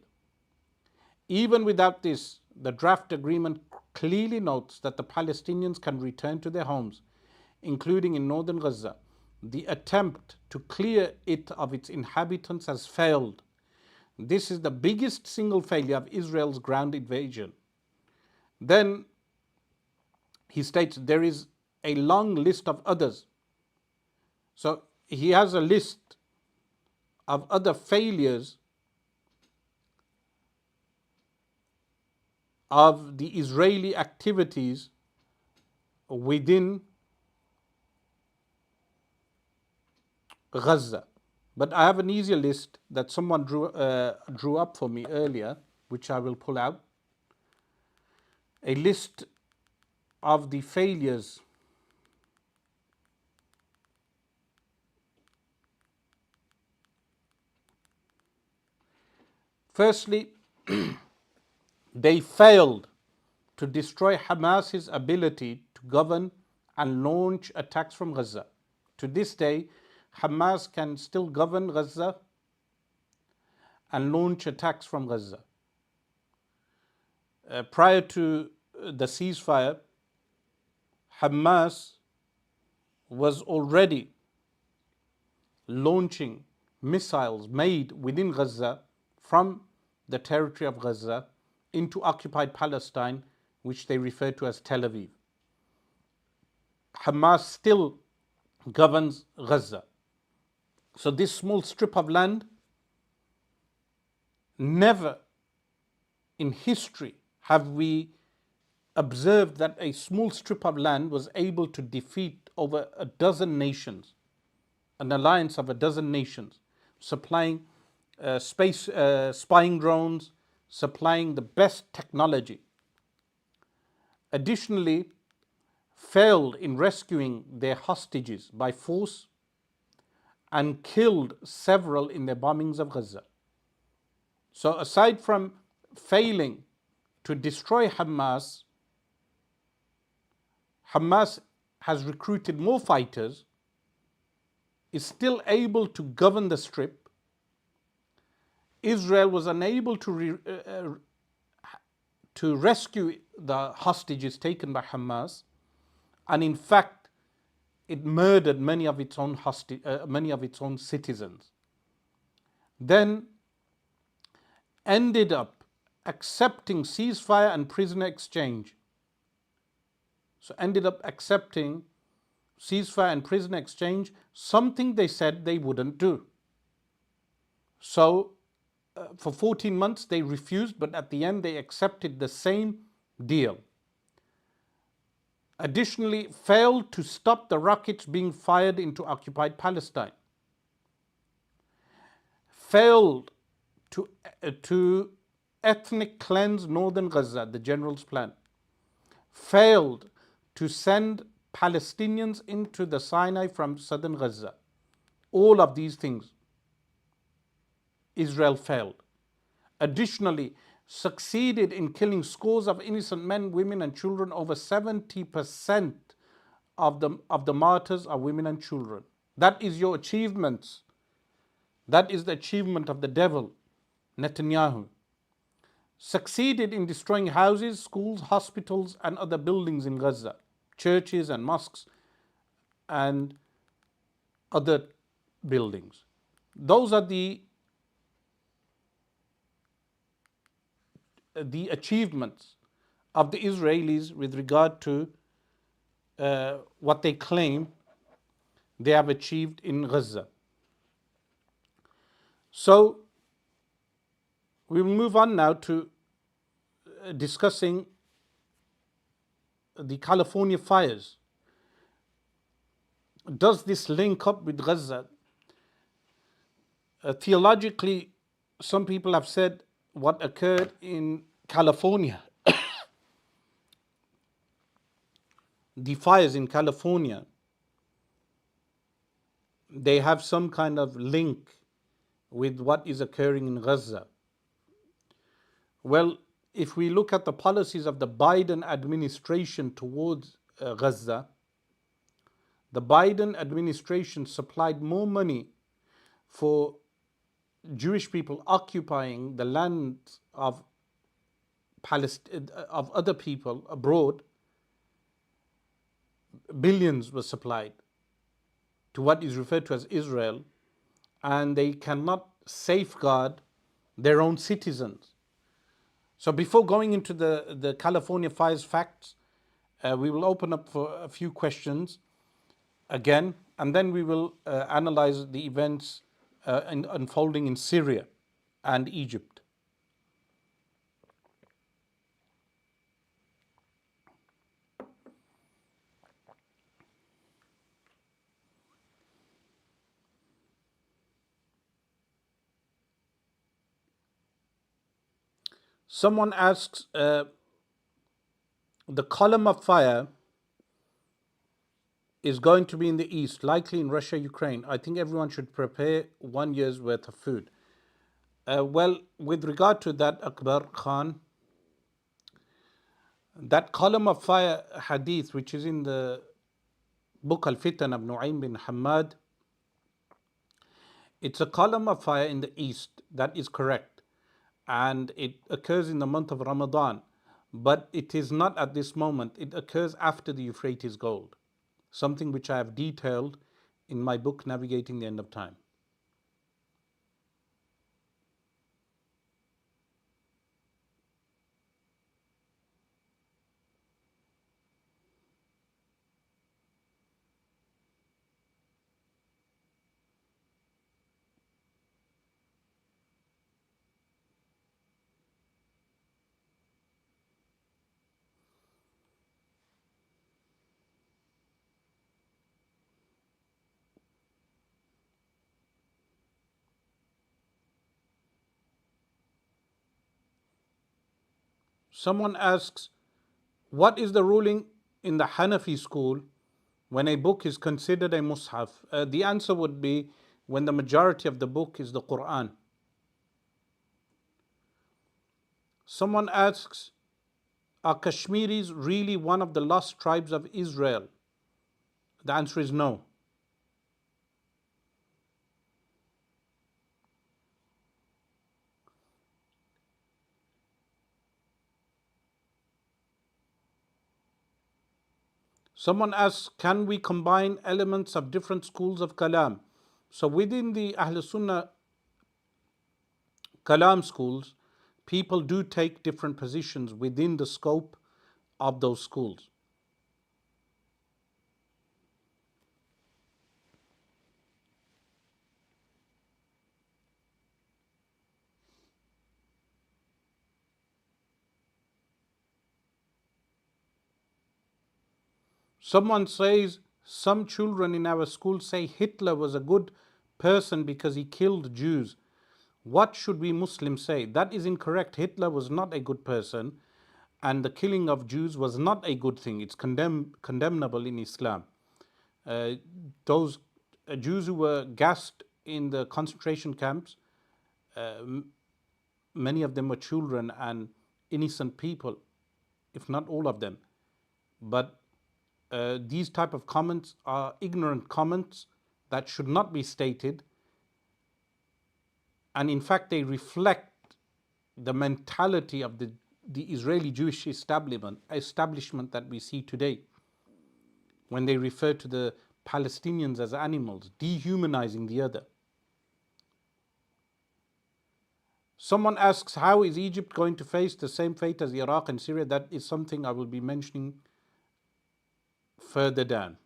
Even without this, the draft agreement clearly notes that the Palestinians can return to their homes, including in northern Gaza. The attempt to clear it of its inhabitants has failed. This is the biggest single failure of Israel's ground invasion. Then he states there is a long list of others. So he has a list of other failures of the Israeli activities within Gaza. But I have an easier list that someone drew up for me earlier, which I will pull out. A list of the failures firstly, they failed to destroy Hamas's ability to govern and launch attacks from Gaza. To this day, Hamas can still govern Gaza and launch attacks from Gaza. Prior to the ceasefire, Hamas was already launching missiles made within Gaza from the territory of Gaza into occupied Palestine, which they refer to as Tel Aviv. Hamas still governs Gaza. So this small strip of land, never in history have we observed that a small strip of land was able to defeat over a dozen nations, an alliance of a dozen nations, supplying space spying drones, supplying the best technology. Additionally, failed in rescuing their hostages by force and killed several in their bombings of Gaza. So aside from failing to destroy Hamas, Hamas has recruited more fighters, is still able to govern the strip. Israel was unable to rescue the hostages taken by Hamas, and in fact, it murdered many of its own citizens. Then ended up accepting ceasefire and prisoner exchange. So ended up accepting ceasefire and prisoner exchange, something they said they wouldn't do. So for 14 months they refused, but at the end they accepted the same deal. Additionally, failed to stop the rockets being fired into occupied Palestine. Failed to ethnic cleanse northern Gaza, the general's plan. Failed to send Palestinians into the Sinai from southern Gaza. All of these things, Israel failed. additionally succeeded in killing scores of innocent men, women, and children. Over 70% of the martyrs are women and children. That is your achievements. That is the achievement of the devil, Netanyahu. Succeeded in destroying houses, schools, hospitals, and other buildings in Gaza, churches and mosques, and other buildings. Those are the achievements of the Israelis with regard to what they claim they have achieved in Gaza. So we will move on now to discussing the California fires. Does this link up with Gaza? Theologically, some people have said what occurred in California, the fires in California, they have some kind of link with what is occurring in Gaza. Well, if we look at the policies of the Biden administration towards Gaza, the Biden administration supplied more money for Jewish people occupying the land of of other people abroad. Billions were supplied to what is referred to as Israel, and they cannot safeguard their own citizens. So before going into the California fires facts, we will open up for a few questions again, and then we will analyze the events unfolding in Syria and Egypt. Someone asks, the column of fire is going to be in the east, likely in Russia, Ukraine. I think everyone should prepare 1 year's worth of food. Well, with regard to that, Akbar Khan, that column of fire hadith, which is in the book Al-Fitan of Nu'aym bin Hamad, it's a column of fire in the east. That is correct. And it occurs in the month of Ramadan. But it is not at this moment. It occurs after the Euphrates Gold. Something which I have detailed in my book, Navigating the End of Time. Someone asks, what is the ruling in the Hanafi school when a book is considered a mushaf? The answer would be when the majority of the book is the Quran. Someone asks, are Kashmiris really one of the lost tribes of Israel? The answer is no. Someone asks, can we combine elements of different schools of Kalam? So within the Ahl Sunnah Kalam schools, people do take different positions within the scope of those schools. Someone says, some children in our school say Hitler was a good person because he killed Jews. What should we Muslims say? That is incorrect. Hitler was not a good person, and the killing of Jews was not a good thing. It's condemnable in Islam. Those Jews who were gassed in the concentration camps, many of them were children and innocent people, if not all of them. But these type of comments are ignorant comments that should not be stated, and in fact they reflect the mentality of the Israeli Jewish establishment that we see today, when they refer to the Palestinians as animals, dehumanizing the other. Someone asks, how is Egypt going to face the same fate as Iraq and Syria? That is something I will be mentioning further down.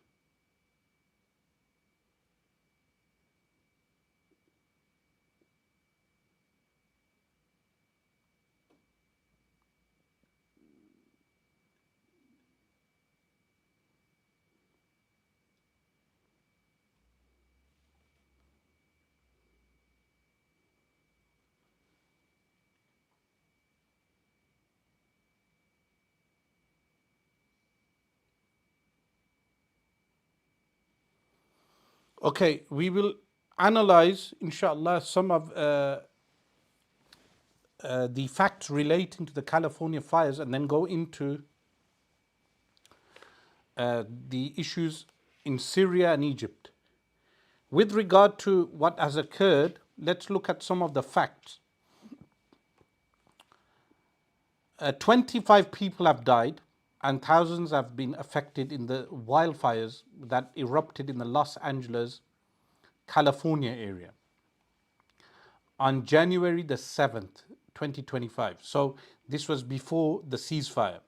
Okay, we will analyze, inshallah, some of the facts relating to the California fires and then go into the issues in Syria and Egypt. With regard to what has occurred, let's look at some of the facts. 25 people have died and thousands have been affected in the wildfires that erupted in the Los Angeles, California area on January the 7th, 2025. So this was before the ceasefire.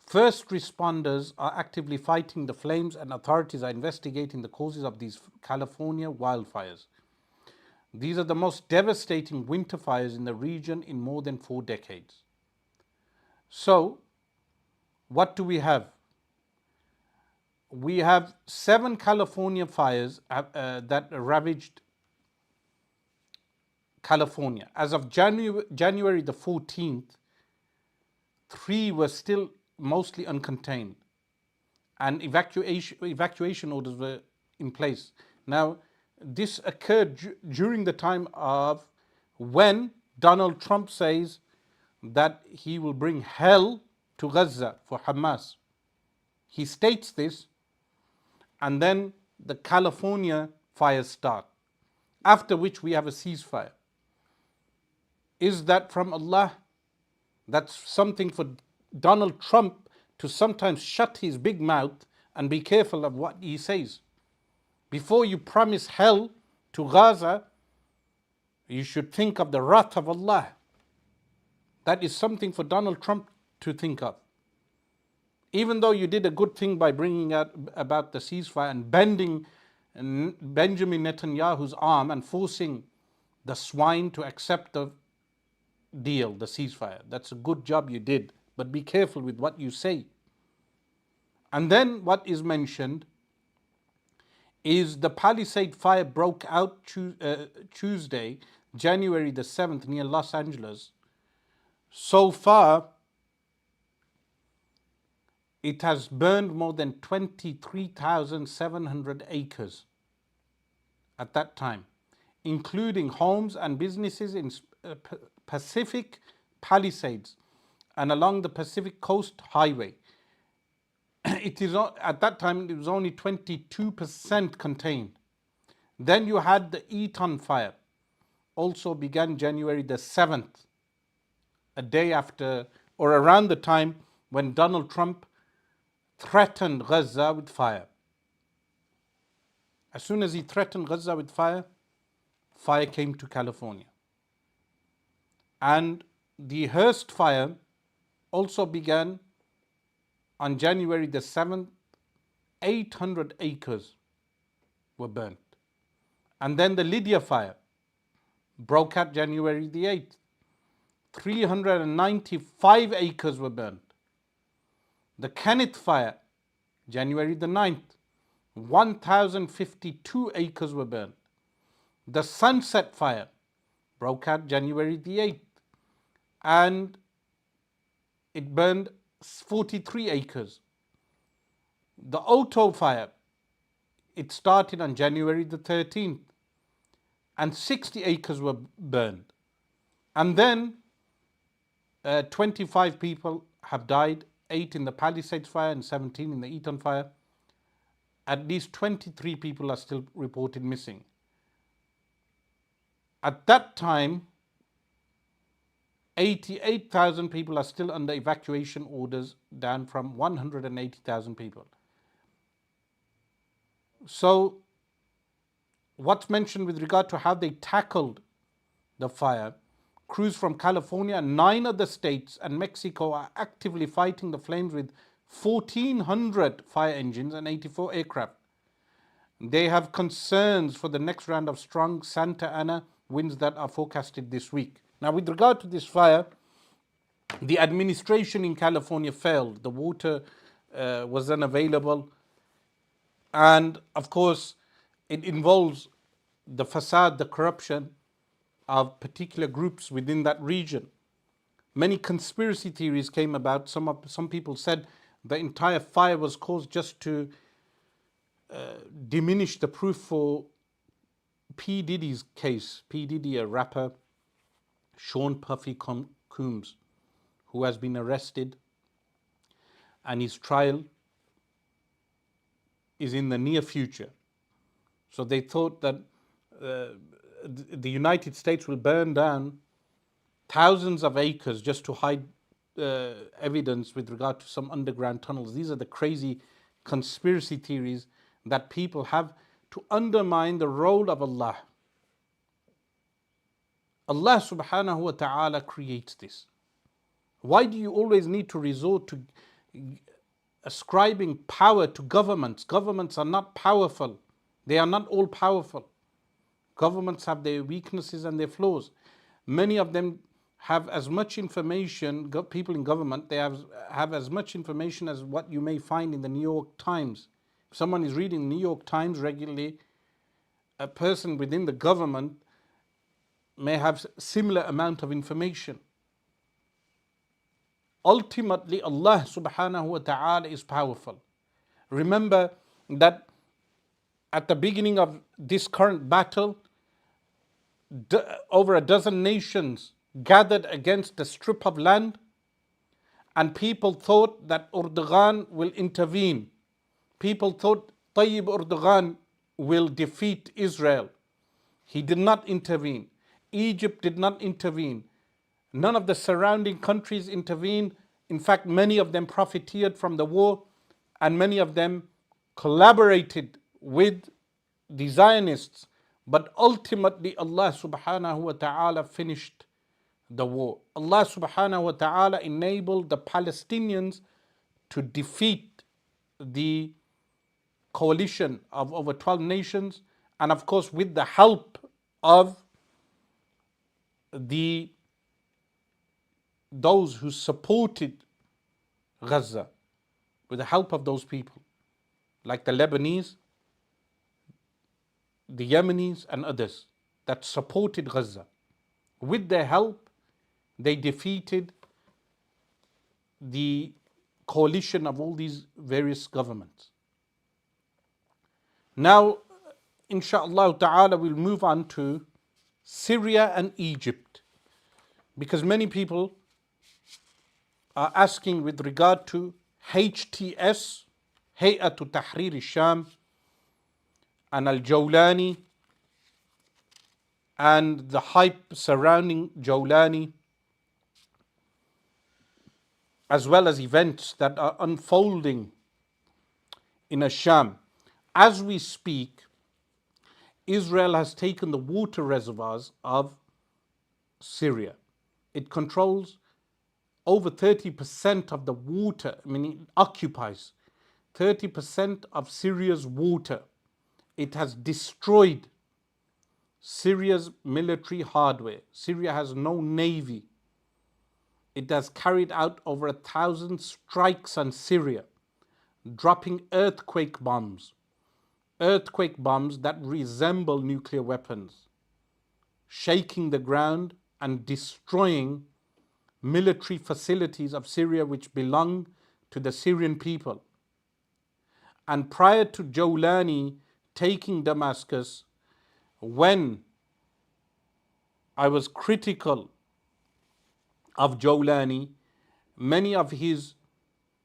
First responders are actively fighting the flames and authorities are investigating the causes of these California wildfires. These are the most devastating winter fires in the region in more than 4 decades. So, what do we have? We have 7 California fires that ravaged California. As of January the 14th, 3 were still mostly uncontained and evacuation orders were in place. Now, this occurred during the time of when Donald Trump says that he will bring hell to Gaza for Hamas. He states this, and then the California fires start, after which we have a ceasefire. Is that from Allah? That's something for Donald Trump to sometimes shut his big mouth and be careful of what he says. Before you promise hell to Gaza, you should think of the wrath of Allah. That is something for Donald Trump to think of. Even though you did a good thing by bringing out about the ceasefire and bending Benjamin Netanyahu's arm and forcing the swine to accept the deal, the ceasefire. That's a good job you did, but be careful with what you say. And then what is mentioned is the Palisade fire broke out Tuesday, January the 7th, near Los Angeles. So far, it has burned more than 23,700 acres at that time, including homes and businesses in Pacific Palisades and along the Pacific Coast Highway. It is at that time it was only 22% contained. Then you had the E18 fire, also began January the 7th, a day after or around the time when Donald Trump threatened Gaza with fire. As soon as he threatened Gaza with fire, fire came to California. And the Hearst fire also began on January the 7th. 800 acres were burnt. And then the Lydia fire broke out January the 8th. 395 acres were burnt. The Kenneth fire, January the 9th. 1,052 acres were burnt. The Sunset fire broke out January the 8th. And it burned 43 acres. The Otto fire, it started on January the 13th. and 60 acres were burned. And then 25 people have died, 8 in the Palisades fire and 17 in the E18 fire. At least 23 people are still reported missing. At that time, 88,000 people are still under evacuation orders, down from 180,000 people. So, what's mentioned with regard to how they tackled the fire, crews from California, 9 other states, and Mexico are actively fighting the flames with 1,400 fire engines and 84 aircraft. They have concerns for the next round of strong Santa Ana winds that are forecasted this week. Now, with regard to this fire, the administration in California failed. The water was unavailable. And of course, it involves the facade, the corruption of particular groups within that region. Many conspiracy theories came about. Some people said the entire fire was caused just to diminish the proof for P. Diddy's case. P. Diddy, a rapper, Sean Puffy Combs, who has been arrested, and his trial is in the near future. So they thought that the United States will burn down thousands of acres just to hide evidence with regard to some underground tunnels. These are the crazy conspiracy theories that people have to undermine the role of Allah. Allah subhanahu wa ta'ala creates this. Why do you always need to resort to ascribing power to governments? Governments are not powerful. They are not all powerful. Governments have their weaknesses and their flaws. Many of them have as much information, people in government, they have as much information as what you may find in the New York Times. If someone is reading the New York Times regularly, a person within the government may have similar amount of information. Ultimately, Allah subhanahu wa ta'ala is powerful. Remember that at the beginning of this current battle, over a dozen nations gathered against a strip of land, and people thought that Erdogan will intervene. People thought Tayyip Erdogan will defeat Israel. He did not intervene. Egypt did not intervene. None of the surrounding countries intervened. In fact, many of them profiteered from the war, and many of them collaborated with the Zionists. But ultimately, Allah subhanahu wa ta'ala finished the war. Allah subhanahu wa ta'ala enabled the Palestinians to defeat the coalition of over 12 nations, and of course with the help of those who supported Gaza, with the help of those people, like the Lebanese, the Yemenis and others that supported Gaza. With their help, they defeated the coalition of all these various governments. Now, inshaAllah ta'ala, we'll move on to Syria and Egypt, because many people are asking with regard to HTS, Hay'atu Tahrir al-Sham, and Al-Jawlani, and the hype surrounding Jawlani, as well as events that are unfolding in Asham. As we speak, Israel has taken the water reservoirs of Syria. It controls over 30% of the water, it occupies 30% of Syria's water. It has destroyed Syria's military hardware. Syria has no navy. It has carried out over 1,000 strikes on Syria, dropping earthquake bombs that resemble nuclear weapons, shaking the ground and destroying military facilities of Syria which belong to the Syrian people. And prior to Jawlani taking Damascus, when I was critical of Jawlani. Many of his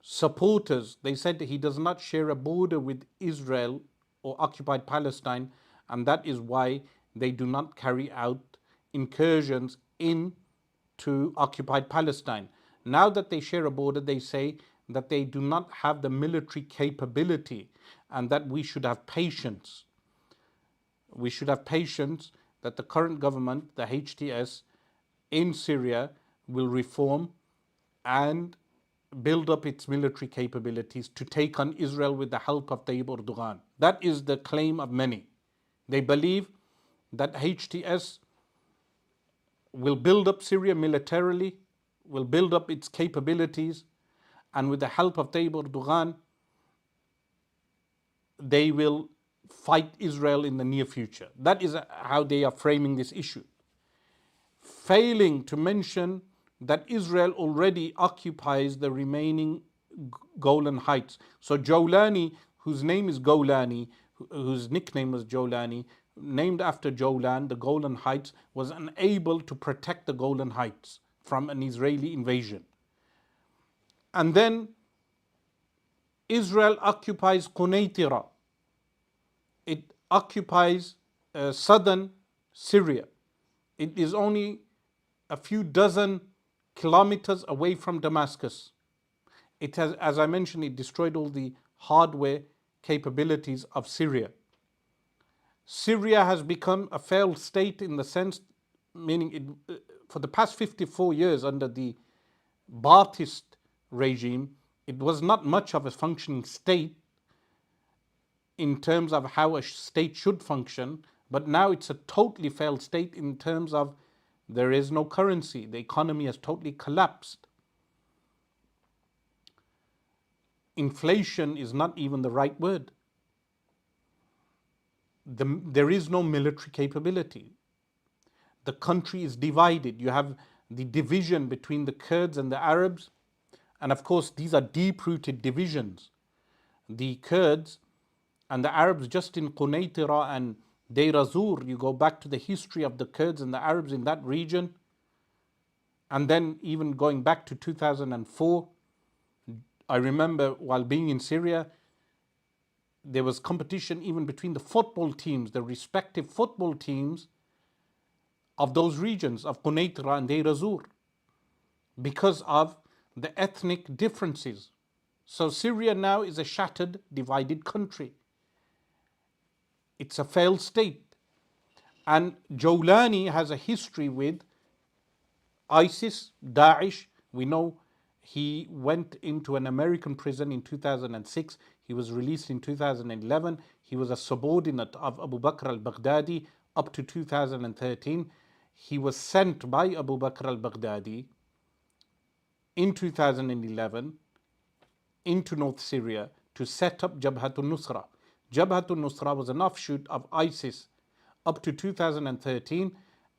supporters, they said that he does not share a border with Israel or occupied Palestine, and that is why they do not carry out incursions into occupied Palestine. Now that they share a border, they say that they do not have the military capability and that we should have patience. We should have patience that the current government, the HTS in Syria, will reform and build up its military capabilities to take on Israel with the help of Tayyip Erdogan. That is the claim of many. They believe that HTS will build up Syria militarily, will build up its capabilities, and with the help of Tayyip Erdogan, they will fight Israel in the near future. That is how they are framing this issue. Failing to mention that Israel already occupies the remaining Golan Heights. So Jawlani, whose name is Golani, whose nickname was Jawlani, named after Jolan, the Golan Heights, was unable to protect the Golan Heights from an Israeli invasion. And then Israel occupies Quneitira. It occupies southern Syria. It is only a few dozen kilometers away from Damascus. It has, as I mentioned, it destroyed all the hardware capabilities of Syria. Syria has become a failed state in the sense, meaning for the past 54 years under the Ba'athist regime, it was not much of a functioning state in terms of how a state should function, but now it's a totally failed state in terms of there is no currency. The economy has totally collapsed. Inflation is not even the right word. There is no military capability. The country is divided. You have the division between the Kurds and the Arabs. And of course, these are deep-rooted divisions. The Kurds and the Arabs just in Quneitira and Deir Azur, you go back to the history of the Kurds and the Arabs in that region. And then even going back to 2004, I remember while being in Syria, there was competition even between the football teams, the respective football teams of those regions of Quneitira and Deir Azur, because of the ethnic differences. So Syria now is a shattered, divided country. It's a failed state. And Jawlani has a history with ISIS, Daesh. We know he went into an American prison in 2006. He was released in 2011. He was a subordinate of Abu Bakr al-Baghdadi up to 2013. He was sent by Abu Bakr al-Baghdadi in 2011 into North Syria to set up Jabhatun Nusra. Jabhatun Nusra was an offshoot of ISIS up to 2013,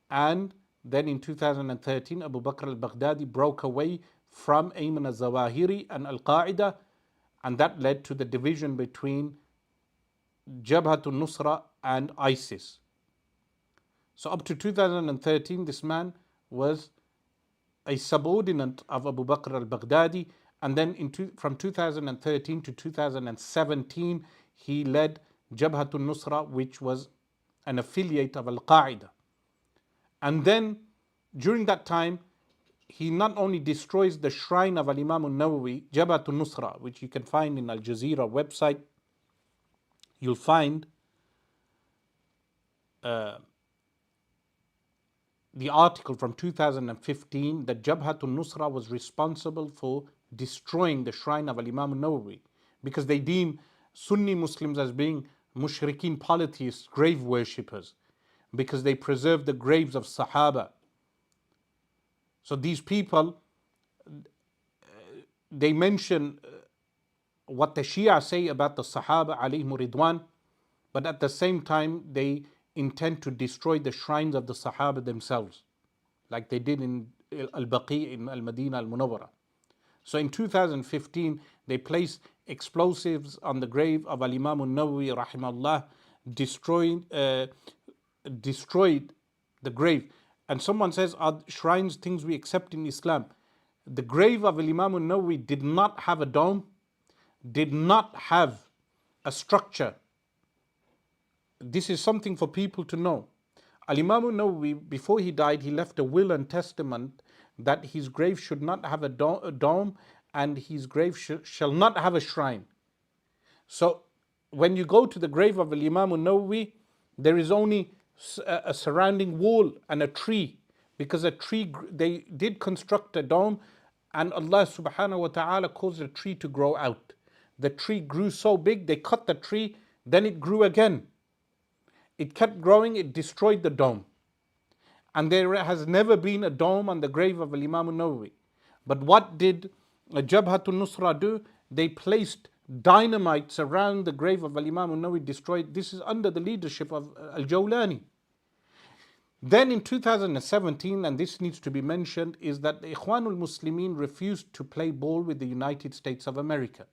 and then in 2013 Abu Bakr al-Baghdadi broke away from Ayman al-Zawahiri and Al-Qaeda, and that led to the division between Jabhatun Nusra and ISIS. So up to 2013 this man was a subordinate of Abu Bakr al-Baghdadi, and then from 2013 to 2017 he led Jabhatun Nusra, which was an affiliate of Al-Qaeda. And then during that time he not only destroys the shrine of Al-Imam al-Nawawi, Jabhatun Nusra, which you can find in Al Jazeera website, you'll find the article from 2015 that Jabhatun Nusra was responsible for destroying the shrine of Al-Imam al-Nawawi, because they deem Sunni Muslims as being mushrikeen polytheists, grave worshippers, because they preserve the graves of Sahaba. So these people, they mention what the Shia say about the Sahaba alayhim ridwan, but at the same time they intend to destroy the shrines of the Sahaba themselves, like they did in Al-Baqi in Al-Madinah Al-Munawwara. So in 2015 they placed explosives on the grave of Al-Imam al-Nawawi rahimahullah, destroyed the grave. And someone says, are shrines things we accept in Islam? The grave of Imam al-Nawawi did not have a dome, did not have a structure. This is something for people to know. Al-Imam al-Nawawi, before he died, he left a will and testament that his grave should not have a dome and his grave shall not have a shrine. So when you go to the grave of Imam al-Nawawi, there is only a surrounding wall and a tree, because a tree, they did construct a dome and Allah subhanahu wa ta'ala caused a tree to grow out. The tree grew so big, they cut the tree, then it grew again. It kept growing, it destroyed the dome. And there has never been a dome on the grave of Imam al-Nawawi. But what did Jabhatul Nusra do? They placed dynamites around the grave of Imam al-Nawawi, destroyed. This is under the leadership of Al-Jawlani. Then in 2017, and this needs to be mentioned, is that the Ikhwanul Muslimin refused to play ball with the United States of America.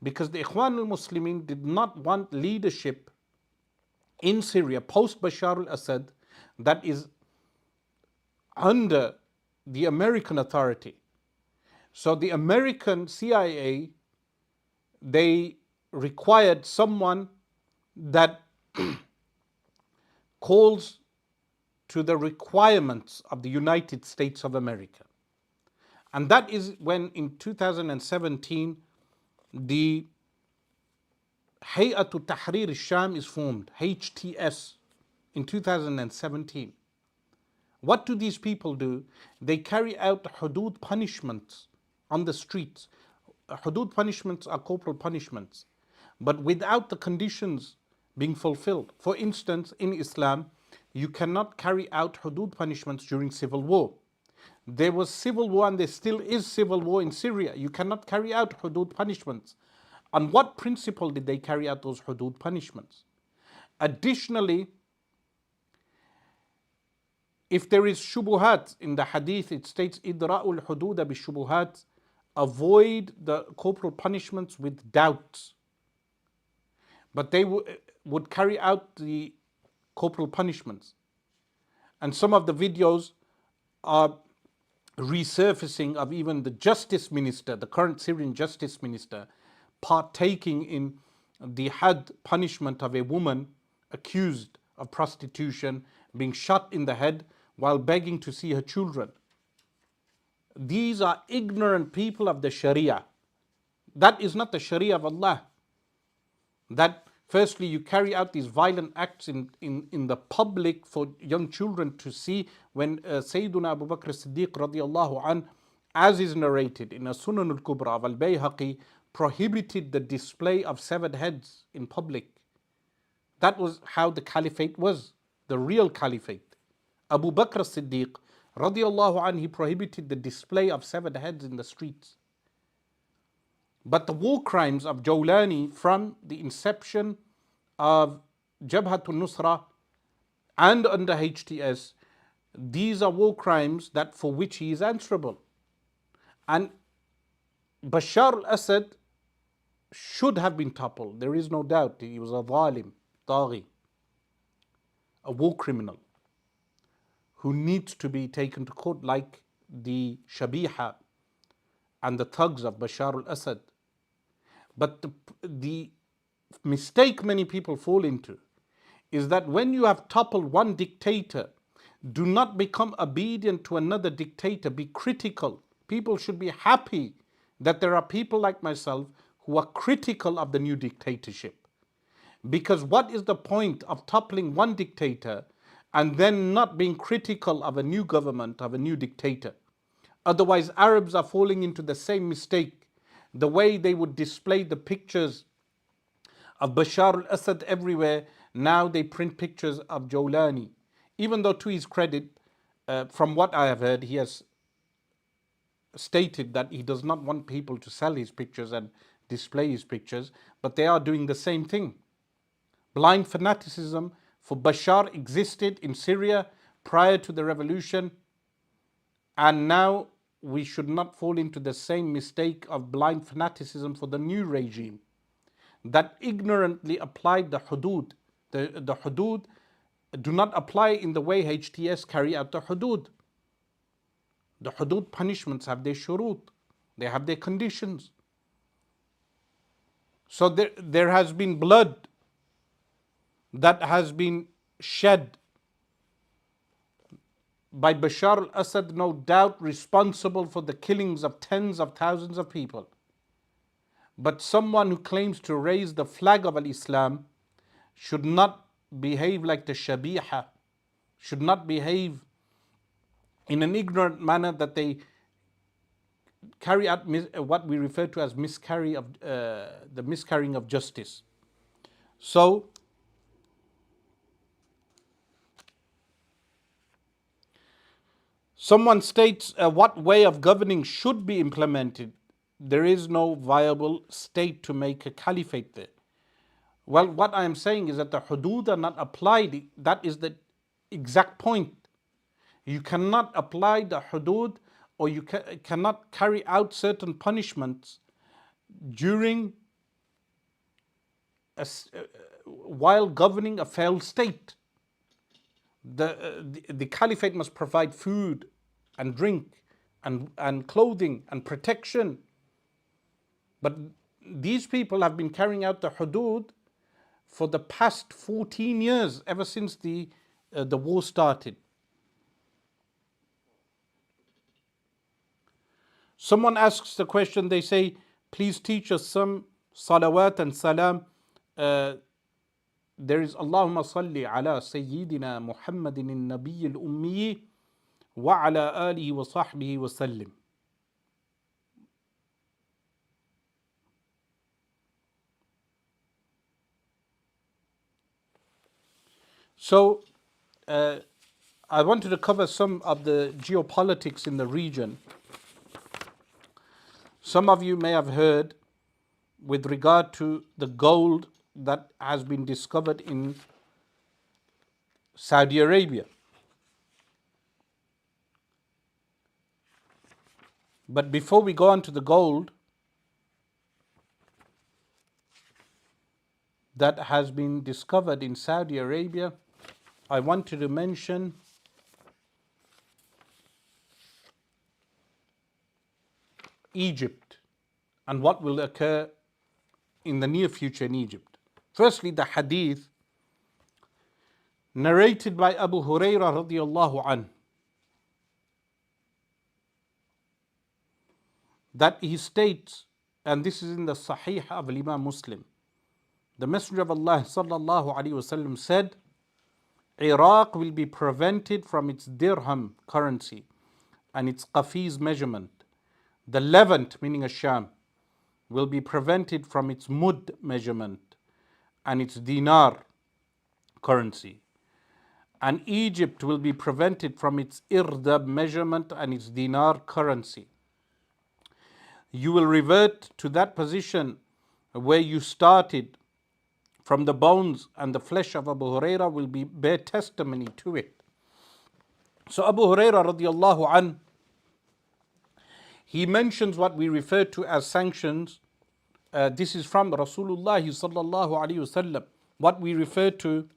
Because the Ikhwanul Muslimin did not want leadership in Syria post Bashar al-Assad that is under the American authority. So the American CIA, they required someone that calls to the requirements of the United States of America. And that is when in 2017 the Hay'atu Tahrir al-Sham is formed, HTS, in 2017. What do these people do? They carry out hudud punishments on the streets. Hudud punishments are corporal punishments, but without the conditions being fulfilled. For instance, in Islam, you cannot carry out hudud punishments during civil war. There was civil war and there still is civil war in Syria. You cannot carry out hudud punishments. On what principle did they carry out those hudud punishments? Additionally, if there is shubuhat in the hadith, it states, idra'ul hududa bi shubuhat, avoid the corporal punishments with doubts. But they would carry out the corporal punishments. And some of the videos are resurfacing of even the justice minister, the current Syrian justice minister, partaking in the had punishment of a woman accused of prostitution being shot in the head while begging to see her children. These are ignorant people of the Sharia. That is not the Sharia of Allah. That firstly you carry out these violent acts in the public for young children to see, when Sayyiduna Abu Bakr as-Siddiq radiallahu an, as is narrated in a Sunan al-Kubra of al-Bayhaqi, prohibited the display of severed heads in public. That was how the caliphate was, the real caliphate. Abu Bakr as-Siddiq radiallahu anh, he prohibited the display of severed heads in the streets. But the war crimes of Jawlani from the inception of Jabhatul Nusra and under HTS, these are war crimes that for which he is answerable. And Bashar al-Assad should have been toppled. There is no doubt. He was a zalim, taghi, a war criminal who needs to be taken to court like the Shabiha and the thugs of Bashar al-Assad. But the mistake many people fall into is that when you have toppled one dictator, do not become obedient to another dictator. Be critical. People should be happy that there are people like myself who are critical of the new dictatorship. Because what is the point of toppling one dictator and then not being critical of a new government, of a new dictator? Otherwise, Arabs are falling into the same mistake. The way they would display the pictures of Bashar al-Assad everywhere, now they print pictures of Jawlani. Even though, to his credit, from what I have heard, he has stated that he does not want people to sell his pictures and display his pictures, but they are doing the same thing. Blind fanaticism for Bashar existed in Syria prior to the revolution, and now we should not fall into the same mistake of blind fanaticism for the new regime that ignorantly applied the hudud. The hudud do not apply in the way HTS carry out the hudud. The hudud punishments have their shurut, they have their conditions. So there has been blood that has been shed by Bashar al-Assad, no doubt responsible for the killings of tens of thousands of people. But someone who claims to raise the flag of al-Islam should not behave like the shabiha, should not behave in an ignorant manner that they carry out what we refer to as the miscarrying of justice. So someone states what way of governing should be implemented. There is no viable state to make a caliphate there. Well, what I am saying is that the hudud are not applied. That is the exact point. You cannot apply the hudud, or you cannot carry out certain punishments during while governing a failed state. The caliphate must provide food and drink and clothing and protection. But these people have been carrying out the hudud for the past 14 years, ever since the war started. Someone asks the question, they say, please teach us some salawat and salam. There is Allahumma salli ala Sayyidina Muhammadin al-Nabiy al-Ummi wa ala alihi wa sahbihi wa sallim. So, I wanted to cover some of the geopolitics in the region. Some of you may have heard with regard to the gold that has been discovered in Saudi Arabia. But before we go on to the gold that has been discovered in Saudi Arabia, I wanted to mention Egypt and what will occur in the near future in Egypt. Firstly, the hadith narrated by Abu Hurairah radiallahu anhu, that he states, and this is in the Sahih of Imam Muslim, the Messenger of Allah sallallahu alaihi wasallam said, Iraq will be prevented from its dirham currency and its qafiz measurement. The Levant, meaning Asham, will be prevented from its mud measurement and its dinar currency. And Egypt will be prevented from its irdab measurement and its dinar currency. You will revert to that position where you started from the bones, and the flesh of Abu Hurairah will bear testimony to it. So Abu Hurairah radiallahu anhu, he mentions what we refer to as sanctions. This is from Rasulullah sallallahu alaihi wasallam, what we refer to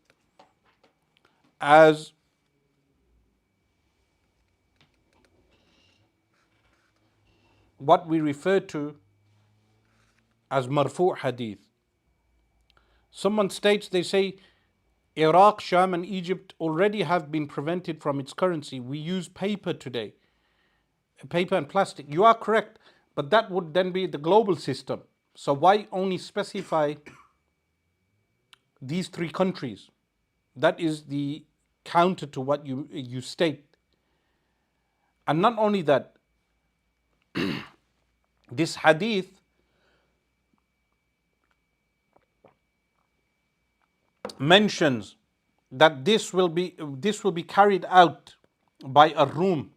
as marfu' hadith. Someone states, they say, Iraq, Sham and Egypt already have been prevented from its currency. We use paper today, paper and plastic. You are correct, but that would then be the global system. So why only specify these three countries? That is the counter to what you state. And not only that, this hadith mentions that this will be carried out by a room.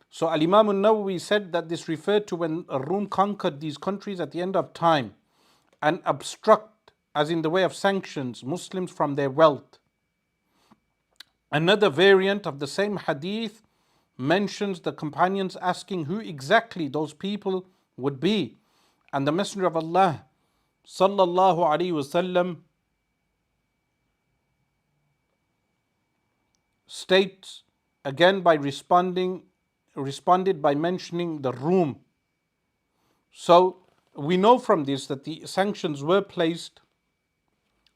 So Al-Imam al-Nawawi said that this referred to when a Rum conquered these countries at the end of time and obstruct, as in the way of sanctions, Muslims from their wealth. Another variant of the same hadith mentions the companions asking who exactly those people would be, and the Messenger of Allah sallallahu alaihi wasallam states again by responded by mentioning the Rum. So we know from this that the sanctions were placed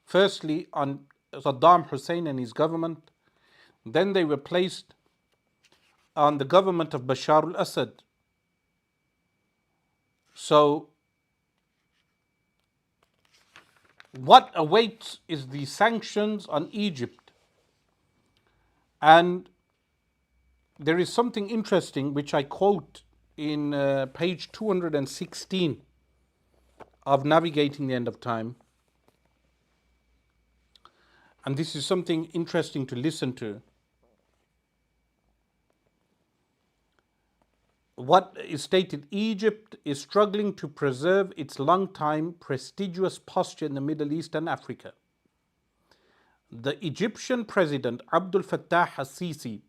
firstly on Saddam Hussein and his government, then they were placed on the government of Bashar al-Assad. So what awaits is the sanctions on Egypt. And there is something interesting which I quote in page 216 of Navigating the End of Time. And this is something interesting to listen to. What is stated: Egypt is struggling to preserve its long-time prestigious posture in the Middle East and Africa. The Egyptian president Abdel Fattah al-Sisi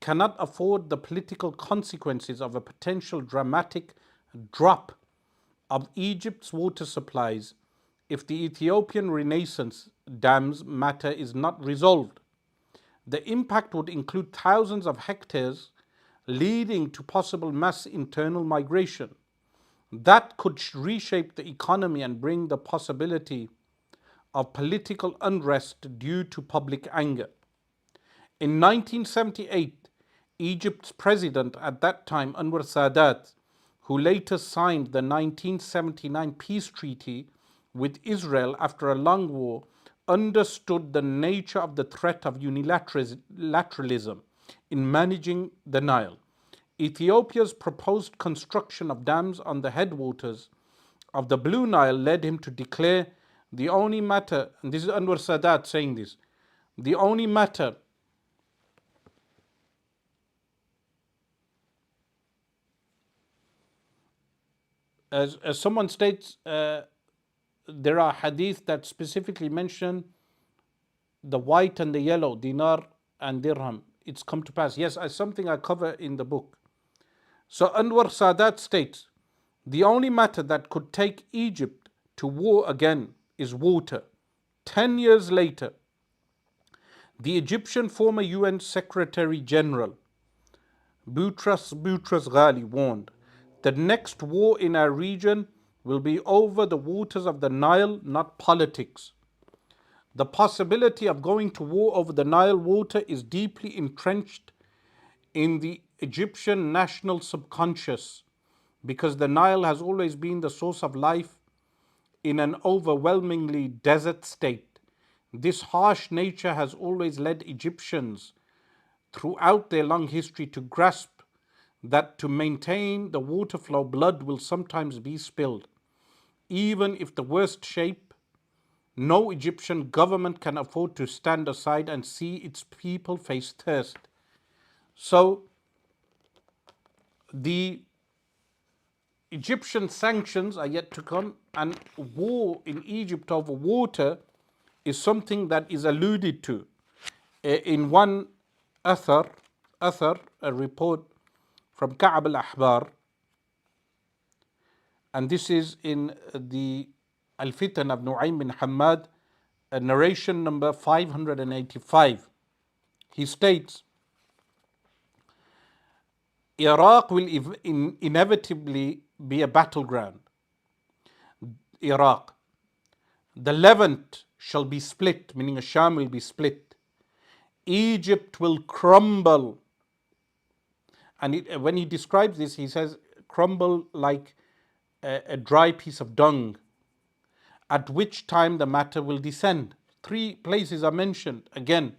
cannot afford the political consequences of a potential dramatic drop of Egypt's water supplies if the Ethiopian Renaissance dams matter is not resolved. The impact would include thousands of hectares, leading to possible mass internal migration. That could reshape the economy and bring the possibility of political unrest due to public anger. In 1978, Egypt's president at that time, Anwar Sadat, who later signed the 1979 peace treaty with Israel after a long war, understood the nature of the threat of unilateralism in managing the Nile. Ethiopia's proposed construction of dams on the headwaters of the Blue Nile led him to declare the only matter, and this is Anwar Sadat saying this, the only matter as someone states, there are hadith that specifically mention the white and the yellow, dinar and dirham. It's come to pass. Yes, as something I cover in the book. So Anwar Sadat states, the only matter that could take Egypt to war again is water. 10 years later, the Egyptian former UN Secretary General Boutros Ghali warned, the next war in our region will be over the waters of the Nile, not politics. The possibility of going to war over the Nile water is deeply entrenched in the Egyptian national subconscious because the Nile has always been the source of life in an overwhelmingly desert state. This harsh nature has always led Egyptians throughout their long history to grasp that to maintain the water flow, blood will sometimes be spilled. Even if the worst shape, no Egyptian government can afford to stand aside and see its people face thirst. So, the Egyptian sanctions are yet to come, and war in Egypt over water is something that is alluded to. In one Athar, a report from Ka'b al-Ahbar, and this is in the Al-Fitan of Nu'aym bin Hammad, narration number 585. He states, Iraq will inevitably be a battleground. Iraq. The Levant shall be split, meaning Sham will be split. Egypt will crumble. And when he describes this, he says, crumble like a dry piece of dung, at which time the matter will descend. 3 places are mentioned again.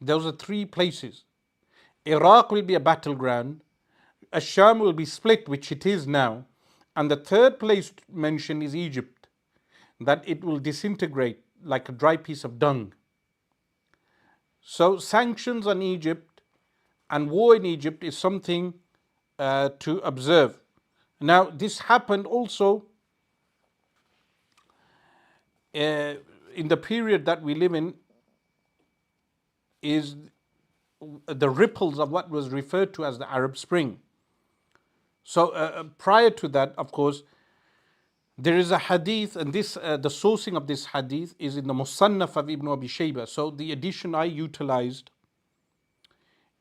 Those are 3 places. Iraq will be a battleground, Asham will be split, which it is now, and the 3rd place mentioned is Egypt, that it will disintegrate like a dry piece of dung. So sanctions on Egypt and war in Egypt is something to observe. Now this happened also in the period that we live in, is the ripples of what was referred to as the Arab Spring. So prior to that, of course, There is a hadith, and this the sourcing of this hadith is in the Musannaf of Ibn Abi Shaybah. So the edition I utilized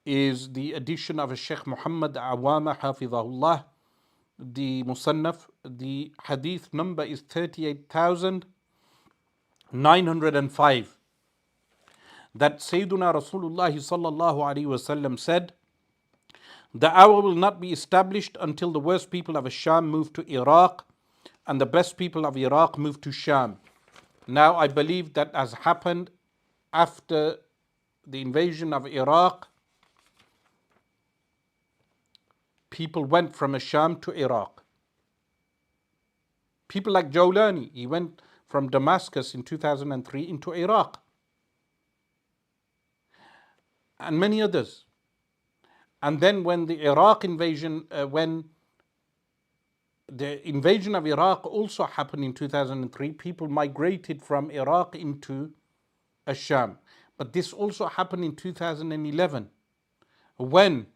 is the edition of Shaykh Muhammad Awama Hafidhahullah, the Musannaf. The hadith number is 38,905. That Sayyiduna Rasulullah sallallahu alaihi wasallam said, "The hour will not be established until the worst people of Sham move to Iraq and the best people of Iraq move to Sham." Now I believe that has happened after the invasion of Iraq. People went from Sham to Iraq. People like Jawlani, he went from Damascus in 2003 into Iraq. And many others. And then when the Iraq invasion, when the invasion of Iraq also happened in 2003, people migrated from Iraq into Sham. But this also happened in 2011, when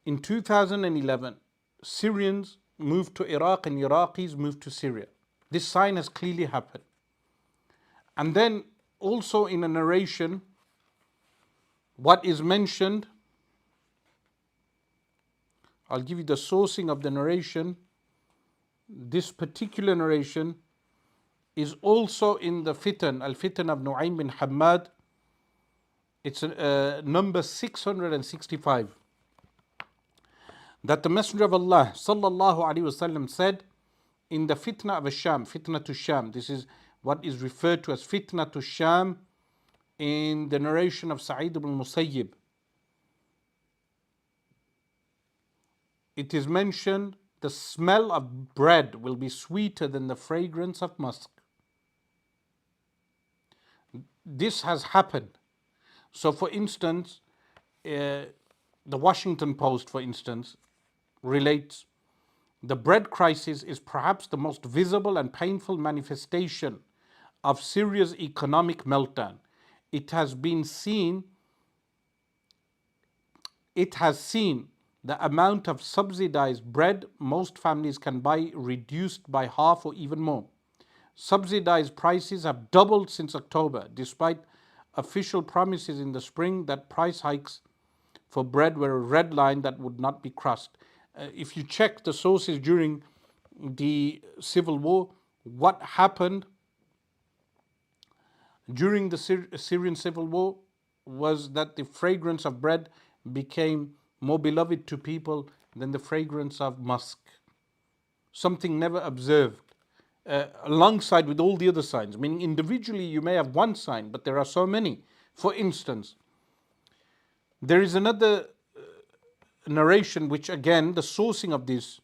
in 2011 Syrians moved to Iraq and Iraqis moved to Syria. This sign has clearly happened. And then also in a narration, what is mentioned, I'll give you the sourcing of the narration. This particular narration is also in the Fitan, Al-Fitan of Nu'aym bin Hammad. It's number 665. That the Messenger of Allah sallallahu alaihi wasallam said in the Fitna of Sham, Fitna to Sham. This is what is referred to as Fitna to Sham in the narration of Sa'id ibn Musayyib. It is mentioned, the smell of bread will be sweeter than the fragrance of musk. This has happened. So for instance, the Washington Post, for instance, relates, the bread crisis is perhaps the most visible and painful manifestation of Syria's economic meltdown. It has seen the amount of subsidized bread most families can buy reduced by half or even more. Subsidized prices have doubled since October, despite official promises in the spring that price hikes for bread were a red line that would not be crossed. If you check the sources during the civil war, what happened during the Syrian civil war was that the fragrance of bread became more beloved to people than the fragrance of musk. Something never observed. Alongside with all the other signs, meaning individually you may have one sign, but there are so many. For instance, there is another narration which again, the sourcing of this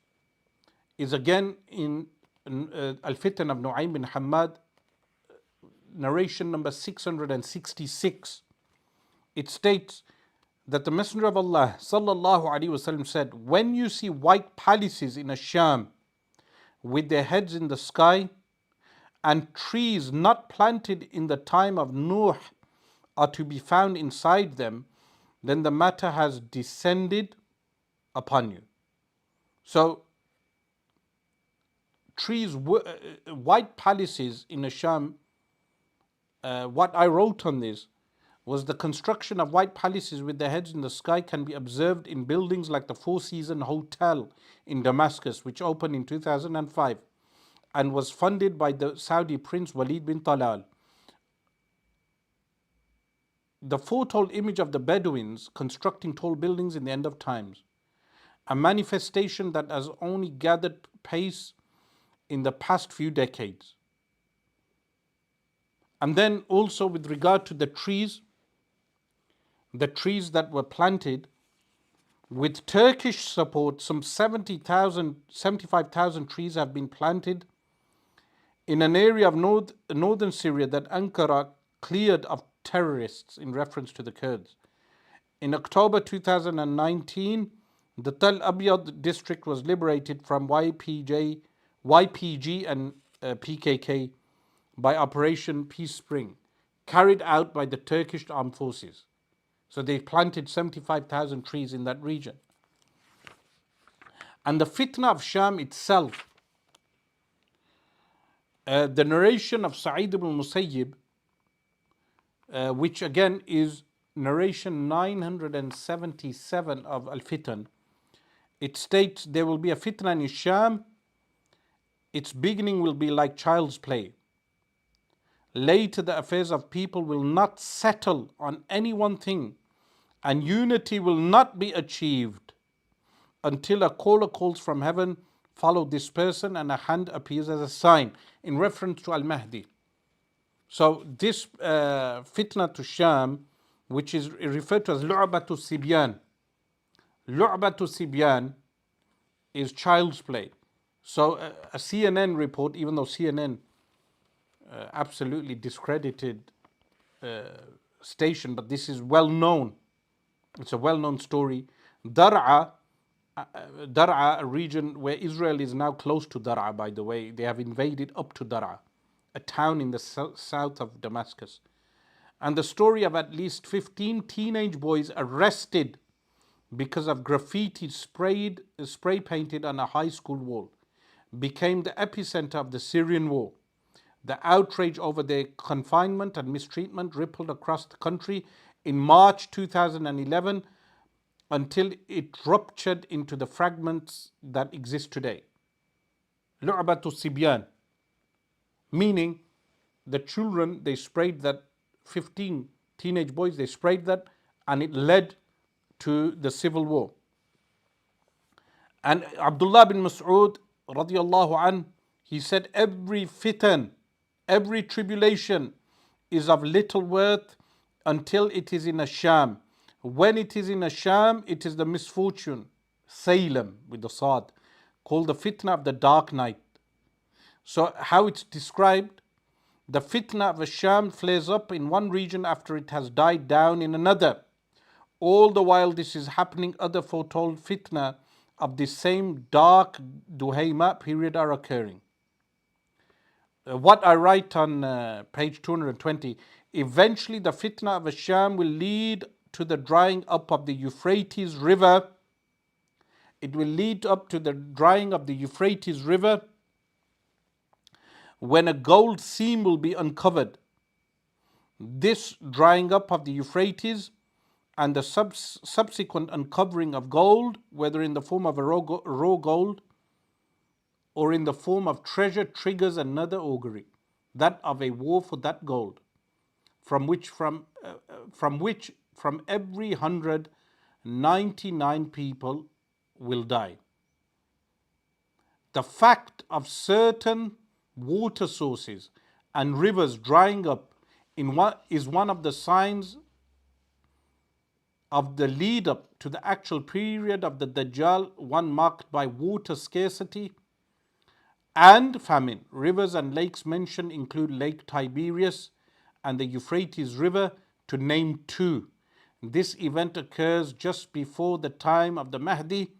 is again in Al-Fitan of Nu'aym bin Hammad, narration number 666. It states that the Messenger of Allah sallallahu alaihi wasallam said, "When you see white palaces in Sham with their heads in the sky, and trees not planted in the time of Nuh are to be found inside them, then the matter has descended upon you." So, trees, white palaces in Sham, what I wrote on this was the construction of white palaces with their heads in the sky can be observed in buildings like the Four Seasons Hotel in Damascus, which opened in 2005 and was funded by the Saudi Prince Walid bin Talal. The foretold image of the Bedouins constructing tall buildings in the end of times, a manifestation that has only gathered pace in the past few decades. And then also with regard to the trees that were planted, with Turkish support, some 75,000 trees have been planted in an area of northern Syria that Ankara cleared of terrorists in reference to the Kurds. In October 2019, the Tel Abyad district was liberated from YPG and PKK by Operation Peace Spring, carried out by the Turkish armed forces. So they planted 75,000 trees in that region. And the fitna of Sham itself, the narration of Sa'id ibn Musayyib, which again is narration 977 of Al-Fitan, it states there will be a fitna in Sham. Its beginning will be like child's play. Later the affairs of people will not settle on any one thing, and unity will not be achieved until a caller calls from heaven, follow this person, and a hand appears as a sign, in reference to Al-Mahdi. So this fitna to Sham, which is referred to as Lu'batu Sibyan. Lu'batu Sibyan is child's play. So a CNN report, even though CNN absolutely discredited station, but this is well known. It's a well-known story. Dar'a, a region where Israel is now close to Dar'a, by the way. They have invaded up to Dar'a, a town in the south of Damascus. And the story of at least 15 teenage boys arrested because of graffiti spray painted on a high school wall became the epicenter of the Syrian war. The outrage over their confinement and mistreatment rippled across the country in March 2011 until it ruptured into the fragments that exist today. Lu'batu Sibyan, meaning the children, they sprayed that, 15 teenage boys, they sprayed that, and it led to the civil war. And Abdullah bin Mas'ud radiallahu anh, he said, every fitan, every tribulation is of little worth until it is in a sham. When it is in a sham, it is the misfortune, Salem with the Sad, called the fitna of the dark night. So how it's described, the fitna of a sham flares up in one region after it has died down in another. All the while this is happening, other foretold fitna of the same dark Duhayma period are occurring. What I write on page 220, eventually the fitna of Sham will lead to the drying up of the Euphrates river. It will lead up to the drying of the Euphrates river when a gold seam will be uncovered. This drying up of the Euphrates and the subsequent uncovering of gold, whether in the form of a raw gold or in the form of treasure, triggers another augury, that of a war for that gold, from every 199 people will die. The fact of certain water sources and rivers drying up is one of the signs of the lead up to the actual period of the Dajjal, one marked by water scarcity and famine. Rivers and lakes mentioned include Lake Tiberias and the Euphrates River, to name two. This event occurs just before the time of the Mahdi,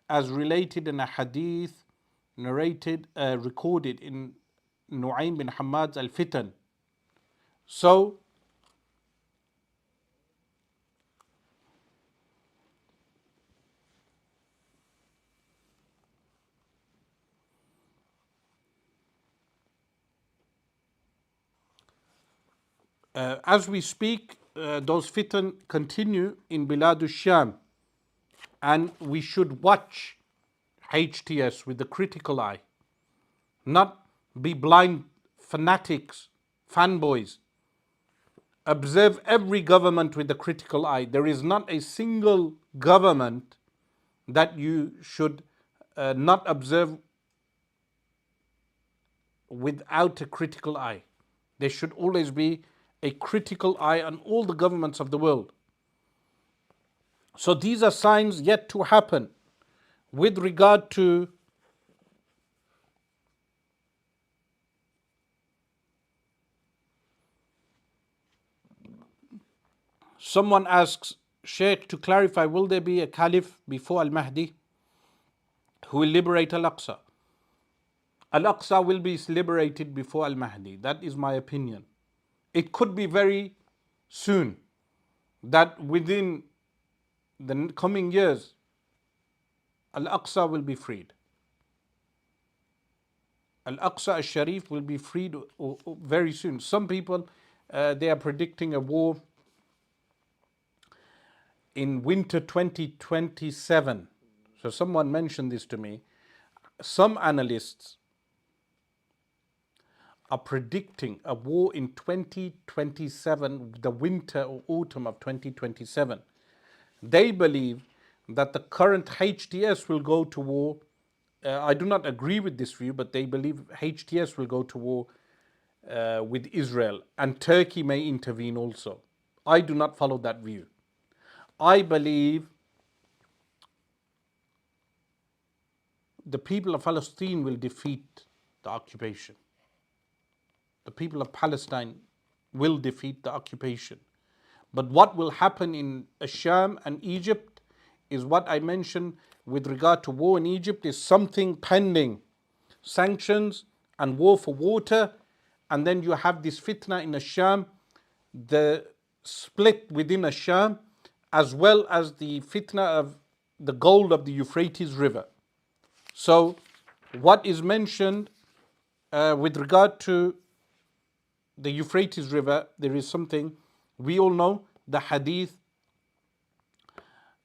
as related in a hadith recorded in Nu'aym bin Hammad's Al-Fitan. So, as we speak, those fitan continue in Bilad Sham, and we should watch HTS with the critical eye, not be blind fanatics, fanboys. Observe every government with the critical eye. There is not a single government that you should not observe without a critical eye. There should always be a critical eye on all the governments of the world. So these are signs yet to happen with regard to someone asks, Shaykh, to clarify, will there be a caliph before Al-Mahdi who will liberate Al-Aqsa? Al-Aqsa will be liberated before Al-Mahdi. That is my opinion. It could be very soon. that within the coming years, Al-Aqsa will be freed. Al-Aqsa al-Sharif will be freed very soon. Some people, they are predicting a war in winter 2027. So someone mentioned this to me. Some analysts are predicting a war in 2027, the winter or autumn of 2027. They believe that the current HTS will go to war. I do not agree with this view, but they believe HTS will go to war with Israel, and Turkey may intervene also. I do not follow that view. I believe the people of Palestine will defeat the occupation. The people of Palestine will defeat the occupation. But what will happen in Sham and Egypt is what I mentioned with regard to war in Egypt is something pending. Sanctions and war for water, and then you have this fitna in Sham, the split within Sham, as well as the fitna of the gold of the Euphrates River. So what is mentioned with regard to the Euphrates River, there is something we all know, the hadith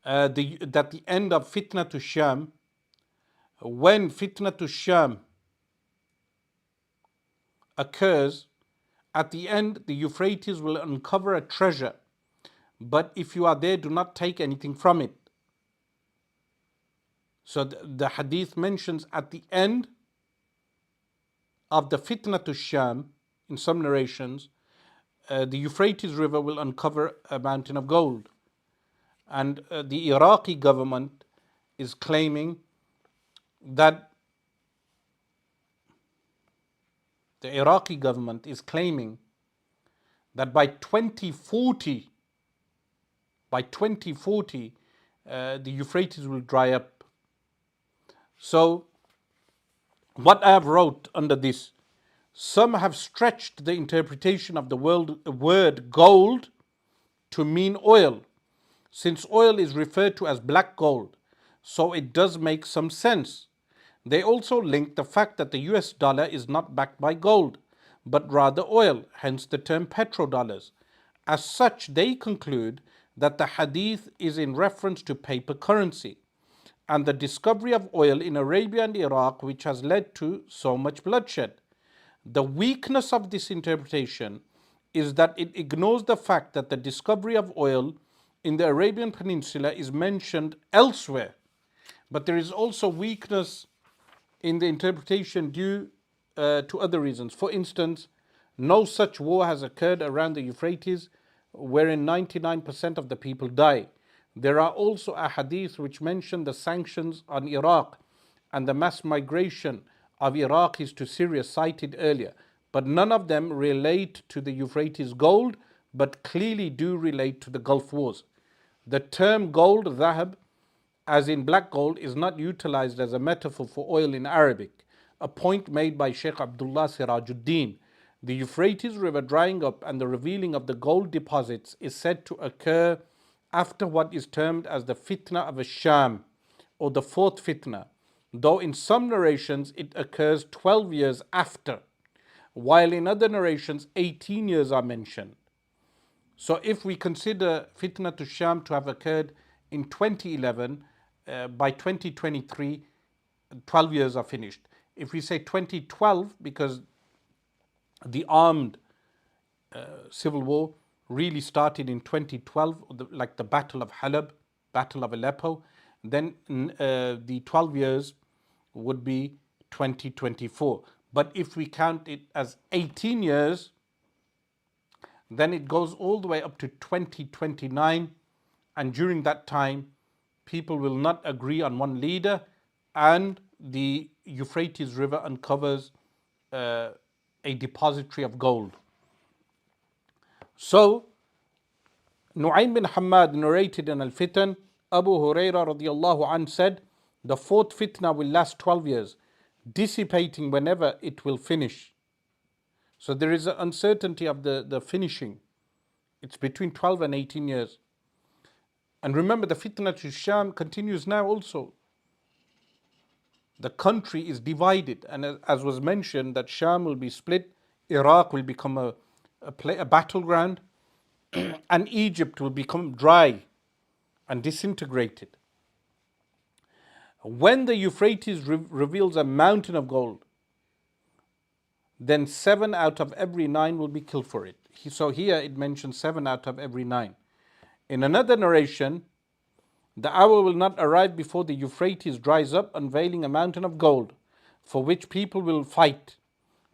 that the end of fitna to Sham, when fitna to Sham occurs, at the end the Euphrates will uncover a treasure, but if you are there, do not take anything from it. So the hadith mentions at the end of the fitna to Sham, in some narrations, the Euphrates River will uncover a mountain of gold. And the Iraqi government is claiming that by 2040, the Euphrates will dry up. So what I have wrote under this, some have stretched the interpretation of the word gold to mean oil, since oil is referred to as black gold, so it does make some sense. They also link the fact that the US dollar is not backed by gold, but rather oil, hence the term petrodollars. As such, they conclude that the hadith is in reference to paper currency and the discovery of oil in Arabia and Iraq, which has led to so much bloodshed. The weakness of this interpretation is that it ignores the fact that the discovery of oil in the Arabian Peninsula is mentioned elsewhere. But there is also weakness in the interpretation due to other reasons. For instance, no such war has occurred around the Euphrates wherein 99% of the people die. There are also ahadith which mention the sanctions on Iraq and the mass migration of Iraqis to Syria cited earlier, but none of them relate to the Euphrates gold, but clearly do relate to the Gulf Wars. The term gold, dhahab, as in black gold, is not utilized as a metaphor for oil in Arabic, a point made by Shaykh Abdullah Sirajuddin. The Euphrates River drying up and the revealing of the gold deposits is said to occur after what is termed as the fitna of Sham, or the fourth fitna, though in some narrations it occurs 12 years after, while in other narrations 18 years are mentioned. So if we consider fitna to Sham to have occurred in 2011, by 2023, 12 years are finished. If we say 2012, because the armed civil war really started in 2012, like the Battle of Halab, Battle of Aleppo, then the 12 years would be 2024. But if we count it as 18 years, then it goes all the way up to 2029, and during that time, people will not agree on one leader, and the Euphrates River uncovers a depository of gold. So, Nu'aym bin Hammad narrated in Al-Fitan, Abu Hurairah radiallahu anh said, the fourth fitna will last 12 years, dissipating whenever it will finish. So there is an uncertainty of the finishing. It's between 12 and 18 years. And remember, the fitna to Sham continues now also. The country is divided, and as was mentioned, that Sham will be split, Iraq will become a battleground, and Egypt will become dry and disintegrated. When the Euphrates reveals a mountain of gold, then 7 out of every 9 will be killed for it. So here it mentions 7 out of every 9. In another narration, the hour will not arrive before the Euphrates dries up, unveiling a mountain of gold, for which people will fight.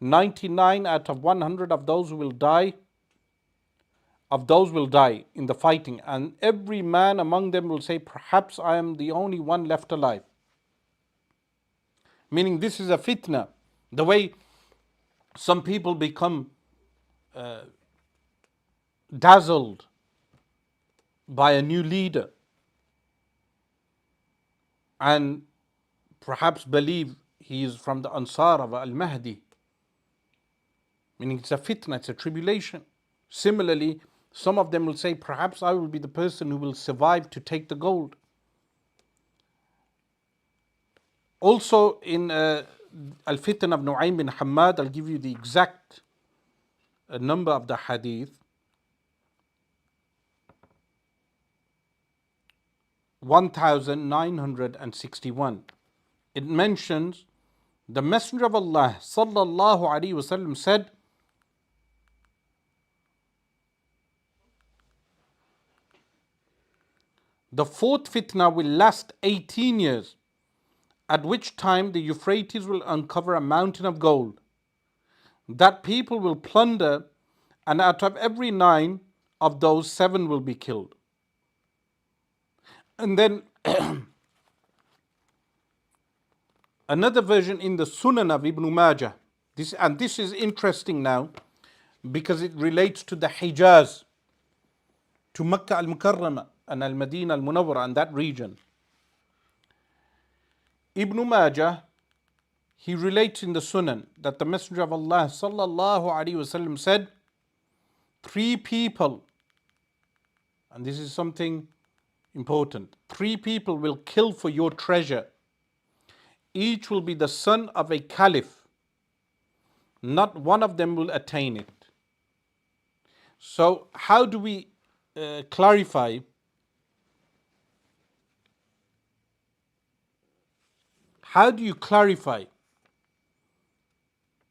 99 out of 100 of those who will die, in the fighting, and every man among them will say, perhaps I am the only one left alive. Meaning this is a fitna. The way some people become dazzled by a new leader and perhaps believe he is from the Ansar of Al-Mahdi. Meaning it's a fitna, it's a tribulation. Similarly, some of them will say, perhaps I will be the person who will survive to take the gold. Also in Al-Fitan of Nu'aym bin Hammad, I'll give you the exact number of the hadith. 1961. It mentions the Messenger of Allah sallallahu alaihi wasallam said, the fourth fitna will last 18 years, at which time the Euphrates will uncover a mountain of gold that people will plunder, and out of every 9 of those, 7 will be killed. And then another version in the Sunan of Ibn Majah. This is interesting now because it relates to the Hijaz, to Makkah al-Mukarramah and al-Madinah al-Munawwarah and that region. Ibn Majah, he relates in the Sunan that the Messenger of Allah sallallahu alaihi wasallam said, 3 people, and this is something important, 3 people will kill for your treasure. Each will be the son of a caliph. Not one of them will attain it. So how do we clarify how do you clarify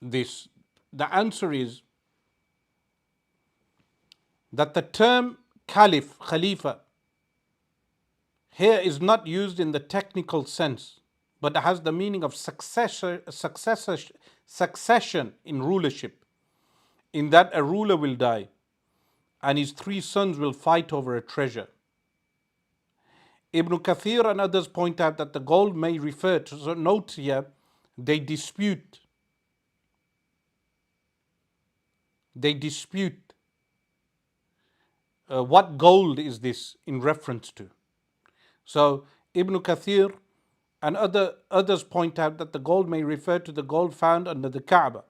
this? The answer is that the term caliph, khalifa, here is not used in the technical sense, but it has the meaning of succession in rulership, in that a ruler will die and his 3 sons will fight over a treasure. Ibn Kathir and others point out that the gold may refer to, so note here, they dispute what gold is this in reference to. So Ibn Kathir and others point out that the gold may refer to the gold found under the Kaaba,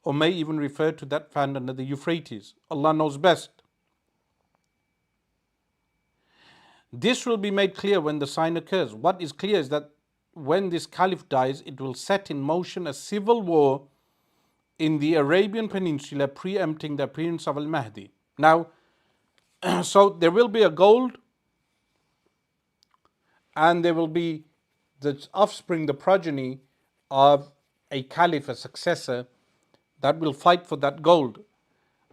or may even refer to that found under the Euphrates. Allah knows best. This will be made clear when the sign occurs. What is clear is that when this caliph dies, it will set in motion a civil war in the Arabian Peninsula, preempting the appearance of Al-Mahdi. Now, so there will be a gold, and there will be the offspring, the progeny of a caliph, a successor, that will fight for that gold.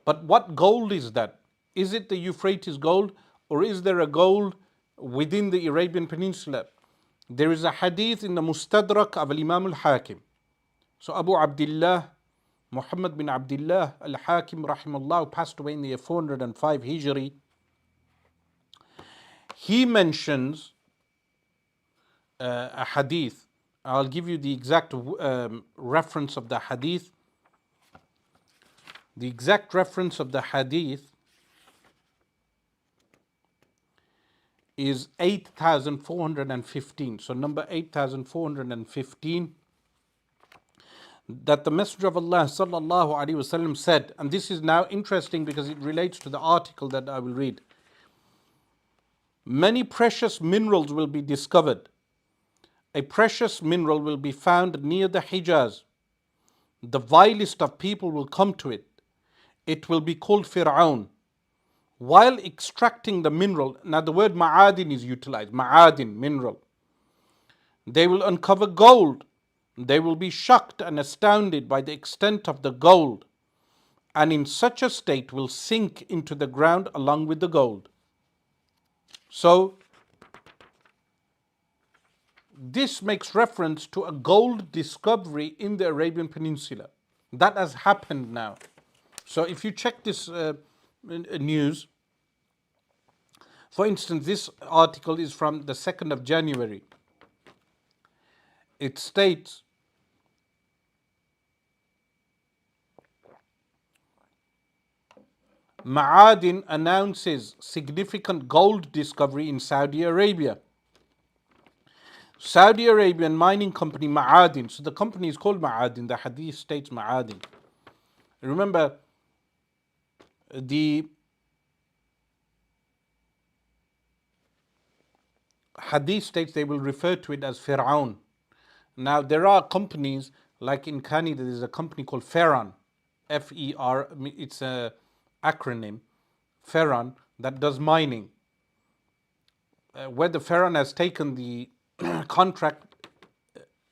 But what gold is that? Is it the Euphrates gold, or is there a gold within the Arabian Peninsula? There is a hadith in the Mustadrak of Imam al-Hakim. So Abu Abdullah, Muhammad bin Abdullah al-Hakim rahimahullah, passed away in the year 405 Hijri. He mentions a hadith. I'll give you the exact reference of the hadith. The exact reference of the hadith is 8,415. So number 8,415. That the Messenger of Allah sallallahu alaihi wasallam said, and this is now interesting because it relates to the article that I will read. Many precious minerals will be discovered. A precious mineral will be found near the Hijaz. The vilest of people will come to it. It will be called Fir'aun. While extracting the mineral, now the word ma'adin is utilized, ma'adin, mineral. They will uncover gold. They will be shocked and astounded by the extent of the gold, and in such a state will sink into the ground along with the gold. So, this makes reference to a gold discovery in the Arabian Peninsula. That has happened now. So, if you check this news, for instance, this article is from the 2nd of January. It states, Ma'adin announces significant gold discovery in Saudi Arabia. Saudi Arabian mining company Ma'adin, so the company is called Ma'adin, the hadith states Ma'adin. Remember, the hadith states they will refer to it as Fir'aun. Now, there are companies, like in Canada, there's a company called Ferran, F-E-R, it's an acronym, Ferran, that does mining. Whether Ferran has taken the contract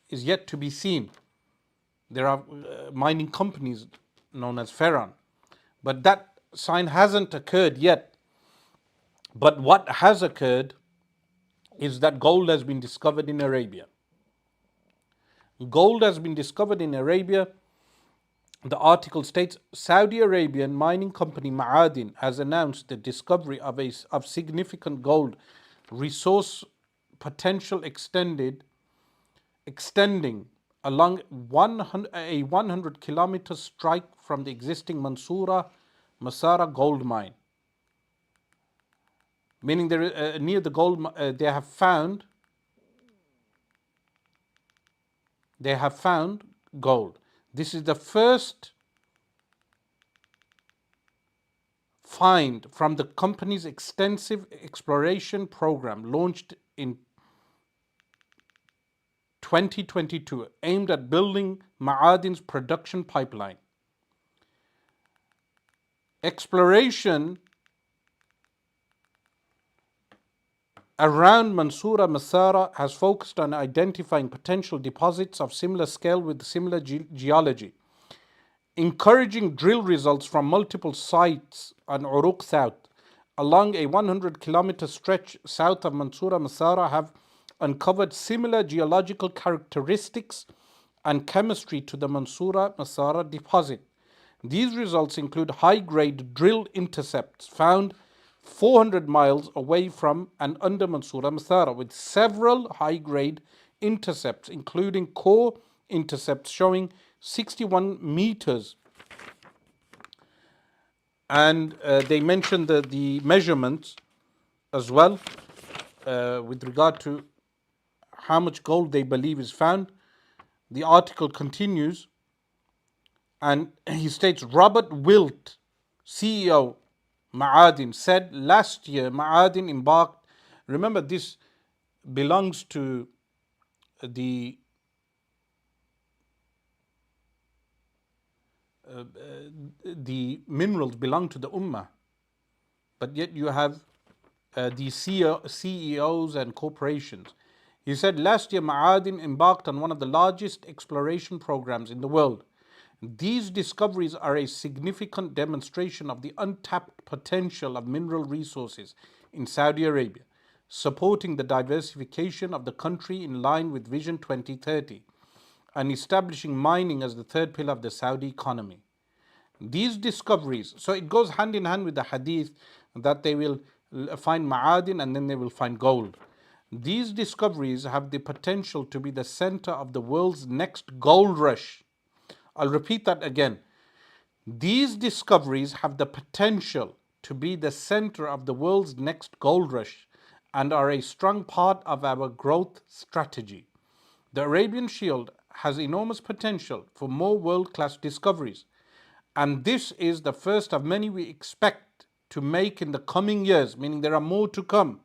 is yet to be seen. There are mining companies known as Ferran, but that sign hasn't occurred yet. But what has occurred is that gold has been discovered in Arabia. Gold has been discovered in Arabia. The article states Saudi Arabian mining company Ma'adin has announced the discovery of significant gold resource potential extending along a 100 kilometer strike from the existing Masara gold mine. Meaning near the gold, they have found gold. This is the first find from the company's extensive exploration program launched in 2022, aimed at building Ma'adin's production pipeline. Exploration around Masara has focused on identifying potential deposits of similar scale with similar geology. Encouraging drill results from multiple sites on Uruq South along a 100 kilometer stretch south of Masara have uncovered similar geological characteristics and chemistry to the Masara deposit. These results include high-grade drill intercepts found 400 miles away from and under Masara, with several high-grade intercepts, including core intercepts showing 61 meters. And they mentioned the measurements as well with regard to how much gold they believe is found. The article continues, and he states Robert Wilt, CEO Ma'adin, said last year Ma'adin embarked. Remember, this belongs to the minerals belong to the Ummah, but yet you have these CEOs and corporations. He said last year Ma'adin embarked on one of the largest exploration programs in the world. These discoveries are a significant demonstration of the untapped potential of mineral resources in Saudi Arabia, supporting the diversification of the country in line with Vision 2030 and establishing mining as the third pillar of the Saudi economy. These discoveries, so it goes hand in hand with the hadith that they will find ma'adin and then they will find gold. These discoveries have the potential to be the center of the world's next gold rush. I'll repeat that again. These discoveries have the potential to be the center of the world's next gold rush and are a strong part of our growth strategy. The Arabian Shield has enormous potential for more world-class discoveries, and this is the first of many we expect to make in the coming years, meaning there are more to come.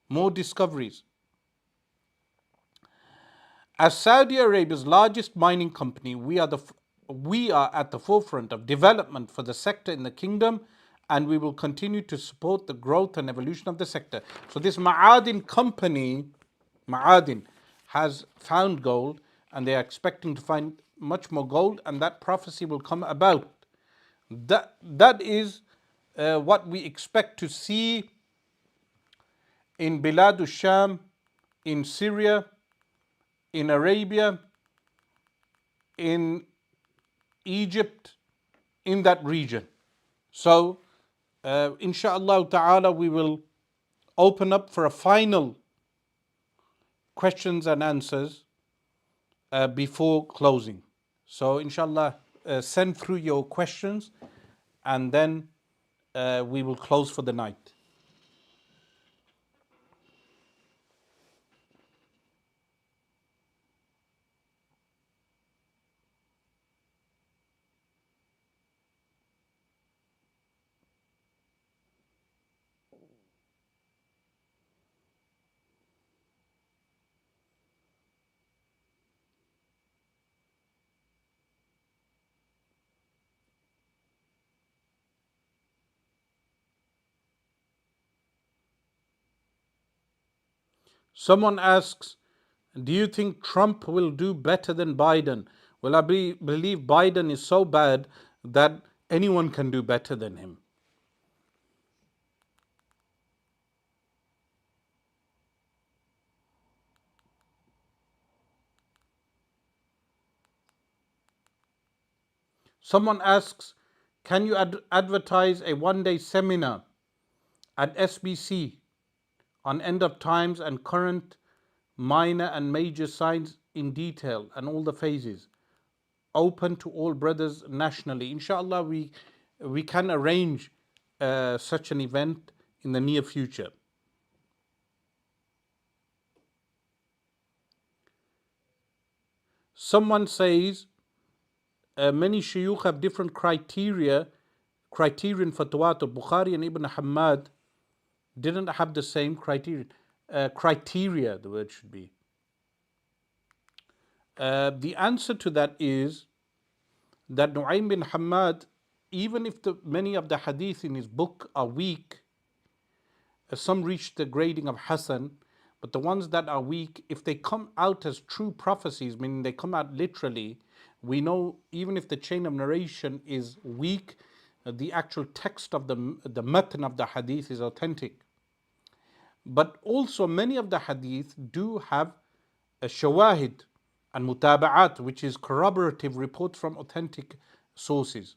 more discoveries. As Saudi Arabia's largest mining company, we are at the forefront of development for the sector in the kingdom, and we will continue to support the growth and evolution of the sector. So this Ma'adin company, Ma'adin, has found gold, and they are expecting to find much more gold, and that prophecy will come about. That is what we expect to see in Bilad al-Sham, in Syria, in Arabia, in Egypt, in that region. So, inshallah ta'ala, we will open up for a final questions and answers before closing. So, inshallah, send through your questions, and then we will close for the night. Someone asks, do you think Trump will do better than Biden? Well, believe Biden is so bad that anyone can do better than him. Someone asks, can you advertise a one-day seminar at SBC on end of times and current minor and major signs in detail and all the phases, open to all brothers nationally? Inshallah, we can arrange such an event in the near future. Someone says many shuyukh have different criterion for tawatur. Bukhari and Ibn Hamad didn't have the same criteria. The word should be. The answer to that is that Nu'aym bin Hamad, even if many of the hadith in his book are weak, some reach the grading of Hasan, but the ones that are weak, if they come out as true prophecies, meaning they come out literally, we know even if the chain of narration is weak, the actual text of the matan of the hadith is authentic. But also many of the hadith do have a shawahid and mutaba'at, which is corroborative reports from authentic sources.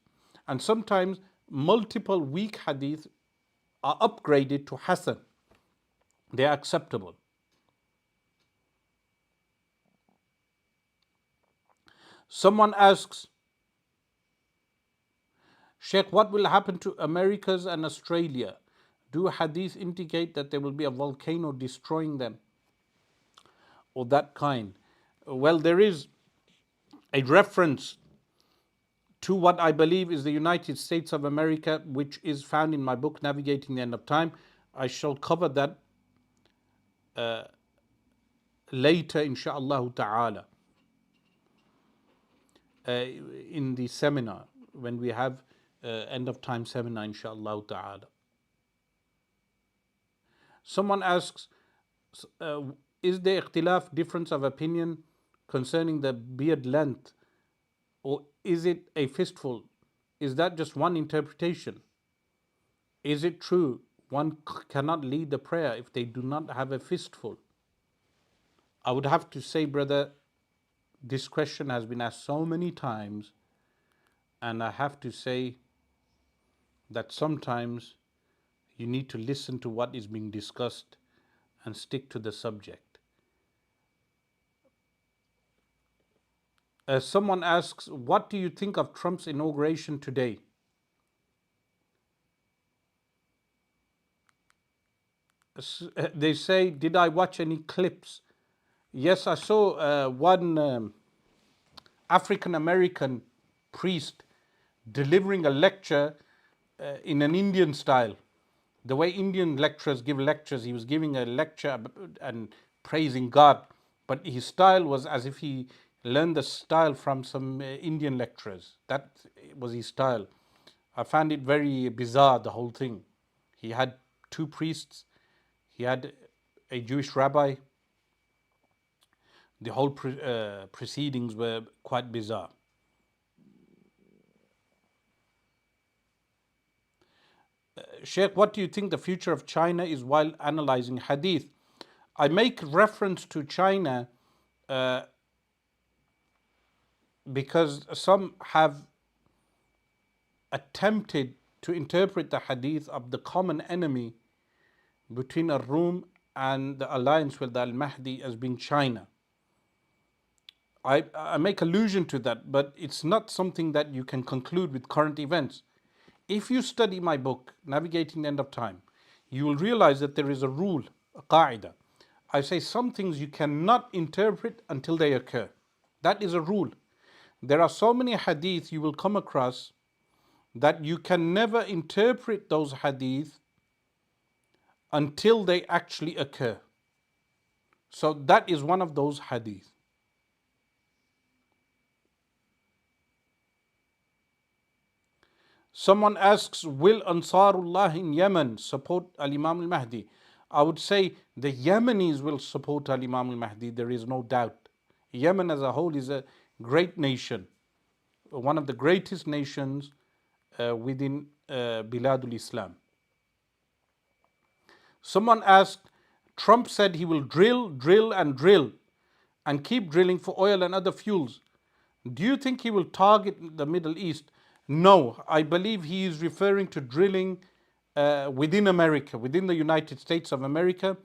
And sometimes multiple weak hadith are upgraded to hasan. They are acceptable. Someone asks, Sheikh, what will happen to Americas and Australia? Do hadith indicate that there will be a volcano destroying them? Or that kind? Well, there is a reference to what I believe is the United States of America, which is found in my book, Navigating the End of Time. I shall cover that later, insha'Allah ta'ala, in the seminar, when we have End of Time seminar, insha'Allah ta'ala. Someone asks, is there ikhtilaf, difference of opinion concerning the beard length, or is it a fistful? Is that just one interpretation? Is it true one cannot lead the prayer if they do not have a fistful? I would have to say, brother, this question has been asked so many times, and I have to say that sometimes you need to listen to what is being discussed and stick to the subject. Someone asks, what do you think of Trump's inauguration today? They say, did I watch any clips? Yes, I saw one African American priest delivering a lecture in an Indian style. The way Indian lecturers give lectures, he was giving a lecture and praising God, but his style was as if he learned the style from some Indian lecturers. That was his style. I found it very bizarre, the whole thing. He had two priests, he had a Jewish rabbi. The whole proceedings were quite bizarre. Sheikh, what do you think the future of China is while analyzing hadith? I make reference to China because some have attempted to interpret the hadith of the common enemy between Ar-Rum and the alliance with Al-Mahdi as being China. I make allusion to that, but it's not something that you can conclude with current events. If you study my book, Navigating the End of Time, you will realize that there is a rule, a qaida. I say some things you cannot interpret until they occur. That is a rule. There are so many hadith you will come across that you can never interpret those hadith until they actually occur. So that is one of those hadith. Someone asks, will Ansarullah in Yemen support Al-Imam al-Mahdi? I would say the Yemenis will support Al-Imam al-Mahdi, there is no doubt. Yemen as a whole is a great nation, one of the greatest nations within Biladul Islam. Someone asked, Trump said he will drill, drill and drill and keep drilling for oil and other fuels. Do you think he will target the Middle East? No, I believe he is referring to drilling within America, within the United States of America,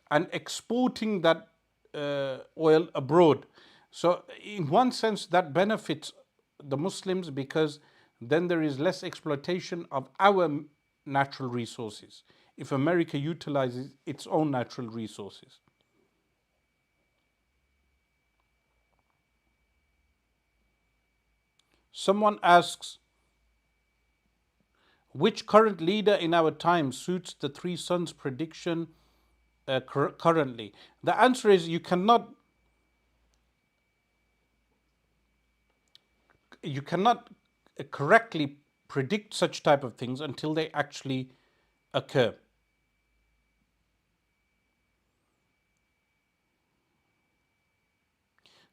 and exporting that oil abroad. So in one sense that benefits the Muslims because then there is less exploitation of our natural resources if America utilizes its own natural resources. Someone asks, which current leader in our time suits the three sons prediction currently? The answer is you cannot correctly predict such type of things until they actually occur.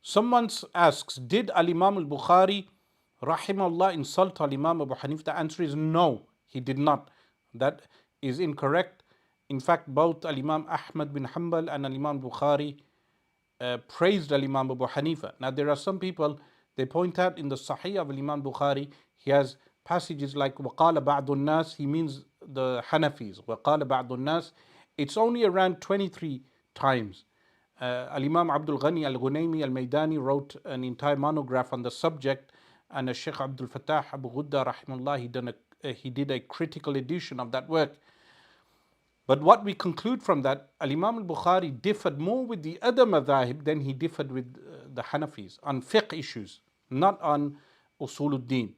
Someone asks, did Al-Imam al-Bukhari rahimahullah insult Al-Imam Abu Hanif? The answer is no, he did not. That is incorrect. In fact, both Al-Imam Ahmad bin Hanbal and Al-Imam Bukhari praised Al-Imam Abu Hanifa. Now there are some people, they point out in the Sahih of Al-Imam Bukhari, he has passages like وَقَالَ بَعْضُ النَّاسِ, he means the Hanafis. وَقَالَ بَعْضُ النَّاسِ, it's only around 23 times. Al-Imam Abdul Ghani Al-Ghunaymi Al-Maydani wrote an entire monograph on the subject, and Shaykh Abdul Fattah Abu Ghudda rahimahullah, he did a critical edition of that work. But what we conclude from that, Al-Imam al-Bukhari differed more with the other madhahib than he differed with the Hanafis on fiqh issues, not on usuluddin.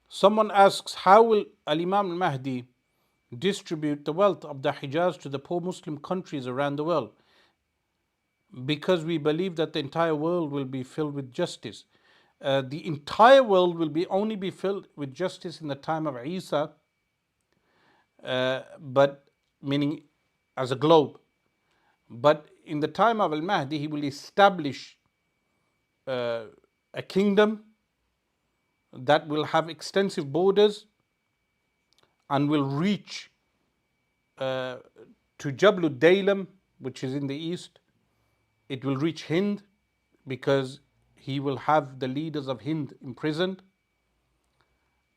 Someone asks, how will Al-Imam al-Mahdi distribute the wealth of the Hijaz to the poor Muslim countries around the world? Because we believe that the entire world will be filled with justice. The entire world will only be filled with justice in the time of Isa, but meaning as a globe. But in the time of Al-Mahdi, he will establish a kingdom that will have extensive borders and will reach to Jabal Daylam, which is in the east. It will reach Hind because he will have the leaders of Hind imprisoned,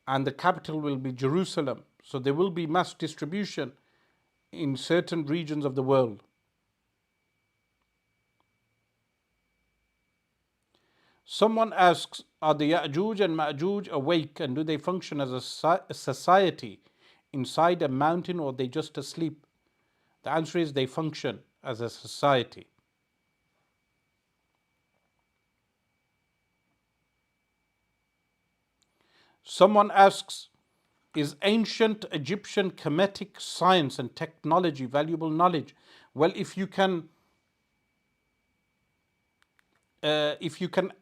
and the capital will be Jerusalem. So there will be mass distribution in certain regions of the world. Someone asks, are the Ya'juj and Ma'juj awake and do they function as a society inside a mountain, or are they just asleep? The answer is they function as a society. Someone asks, is ancient Egyptian Kemetic science and technology valuable knowledge? Well, if you can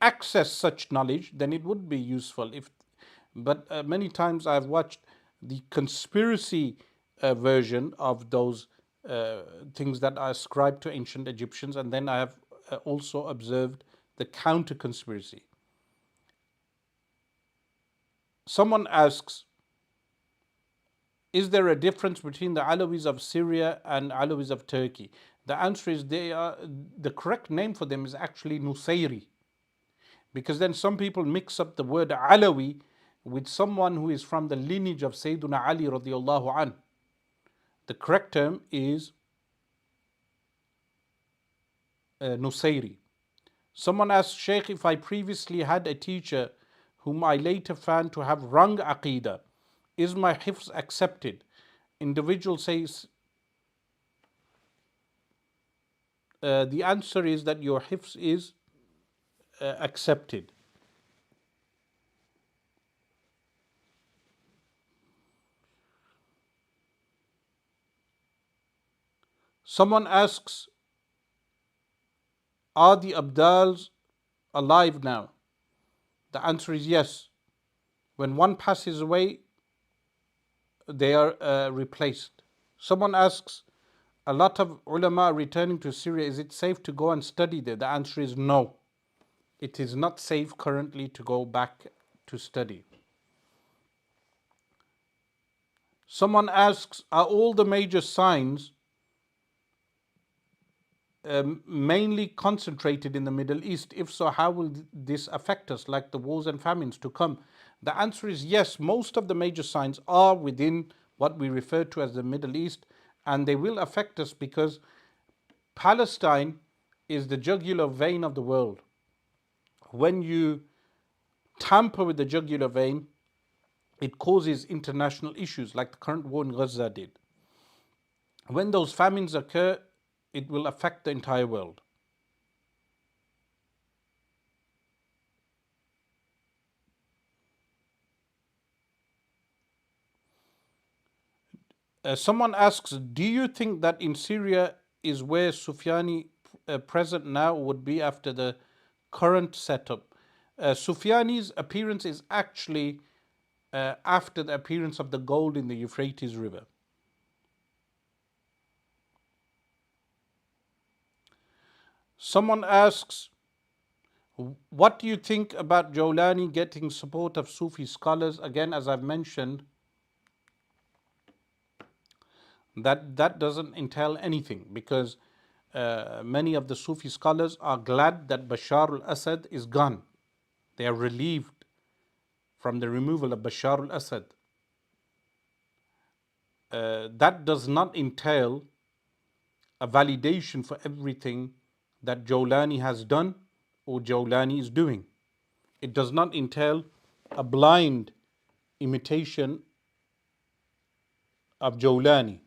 access such knowledge, then it would be useful. But many times I've watched the conspiracy version of those things that are ascribed to ancient Egyptians, and then I have also observed the counter conspiracy. Someone asks, is there a difference between the Alawis of Syria and Alawis of Turkey? The answer is the correct name for them is actually Nusayri. Because then some people mix up the word Alawi with someone who is from the lineage of Sayyidina Ali radiallahu an. The correct term is Nusayri. Someone asked, Shaykh, if I previously had a teacher whom I later found to have wrong aqidah, is my hifz accepted? Individual says, the answer is that your hifz is accepted. Someone asks, are the Abdals alive now? The answer is yes. When one passes away, they are replaced. Someone asks, a lot of ulama are returning to Syria. Is it safe to go and study there? The answer is no. It is not safe currently to go back to study. Someone asks, are all the major signs mainly concentrated in the Middle East? If so, how will this affect us, like the wars and famines to come? The answer is yes. Most of the major signs are within what we refer to as the Middle East, and they will affect us because Palestine is the jugular vein of the world. When you tamper with the jugular vein, it causes international issues like the current war in Gaza did. When those famines occur, it will affect the entire world. Someone asks, do you think that in Syria is where Sufyani present now would be after the current setup? Sufyani's appearance is actually after the appearance of the gold in the Euphrates River. Someone asks, what do you think about Jawlani getting support of Sufi scholars? Again, as I've mentioned, that doesn't entail anything, because many of the Sufi scholars are glad that Bashar al-Assad is gone. They are relieved from the removal of Bashar al-Assad. That does not entail a validation for everything that Jawlani has done or Jawlani is doing. It does not entail a blind imitation of Jawlani.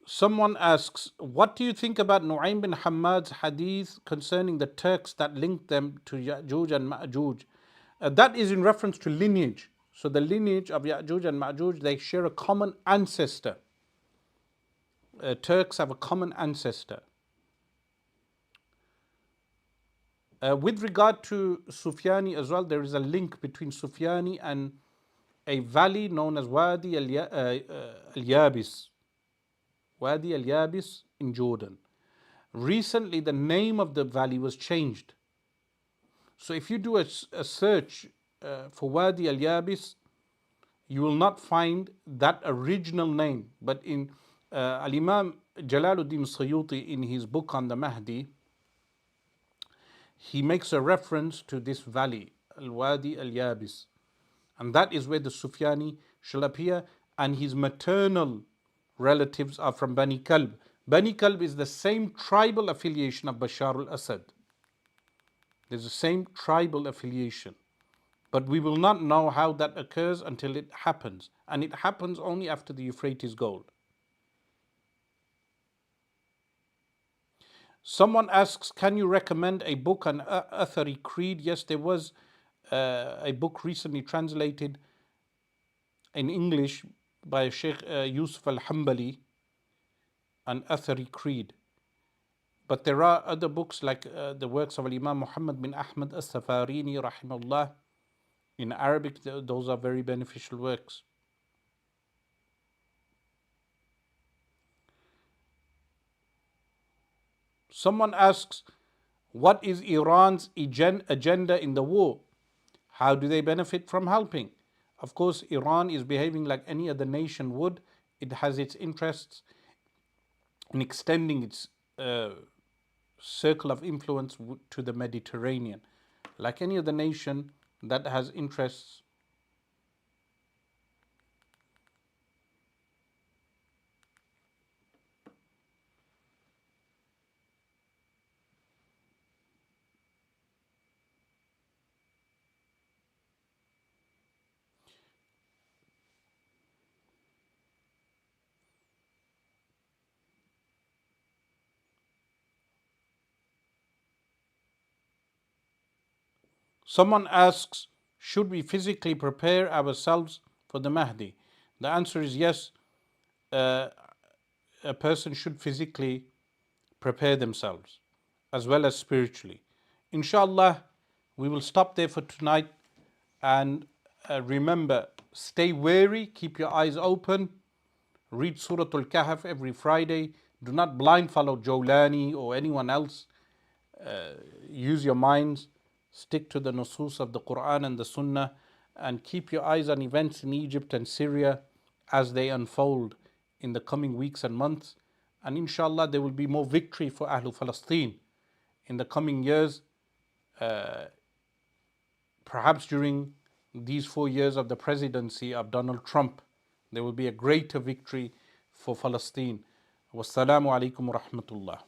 Someone asks, what do you think about Nu'aym bin Hammad's hadith concerning the Turks that linked them to Ya'juj and Ma'juj? That is in reference to lineage. So the lineage of Ya'juj and Ma'juj, they share a common ancestor. Turks have a common ancestor. With regard to Sufyani as well, there is a link between Sufyani and a valley known as Wadi al-Yabis. Wadi al-Yabis in Jordan. Recently, the name of the valley was changed. So if you do a search for Wadi al-Yabis, you will not find that original name. But in Al-Imam Jalaluddin Suyuti, in his book on the Mahdi, he makes a reference to this valley, Al-Wadi al-Yabis. And that is where the Sufyani shall appear, and his maternal relatives are from Bani Kalb. Bani Kalb is the same tribal affiliation of Bashar al-Assad. There's the same tribal affiliation. But we will not know how that occurs until it happens. And it happens only after the Euphrates gold. Someone asks, can you recommend a book on Athari Creed? Yes, there was a book recently translated in English by Shaykh Yusuf al-Hambali on Athari Creed. But there are other books like the works of Imam Muhammad bin Ahmad as-Safarini rahimahullah in Arabic. Those are very beneficial works. Someone asks, what is Iran's agenda in the war? How do they benefit from helping? Of course, Iran is behaving like any other nation would. It has its interests in extending its circle of influence to the Mediterranean. Like any other nation that has interests. Someone asks, should we physically prepare ourselves for the Mahdi? The answer is yes. A person should physically prepare themselves as well as spiritually. Inshallah, we will stop there for tonight. And remember, stay wary, keep your eyes open, read Surah Al-Kahf every Friday. Do not blind follow Jawlani or anyone else. Use your minds, stick to the nusus of the Quran and the Sunnah, and keep your eyes on events in Egypt and Syria as they unfold in the coming weeks and months. And inshallah, there will be more victory for Ahlul Palestine in the coming years. Perhaps during these 4 years of the presidency of Donald Trump, there will be a greater victory for Palestine. Wassalamu alaikum wa rahmatullah.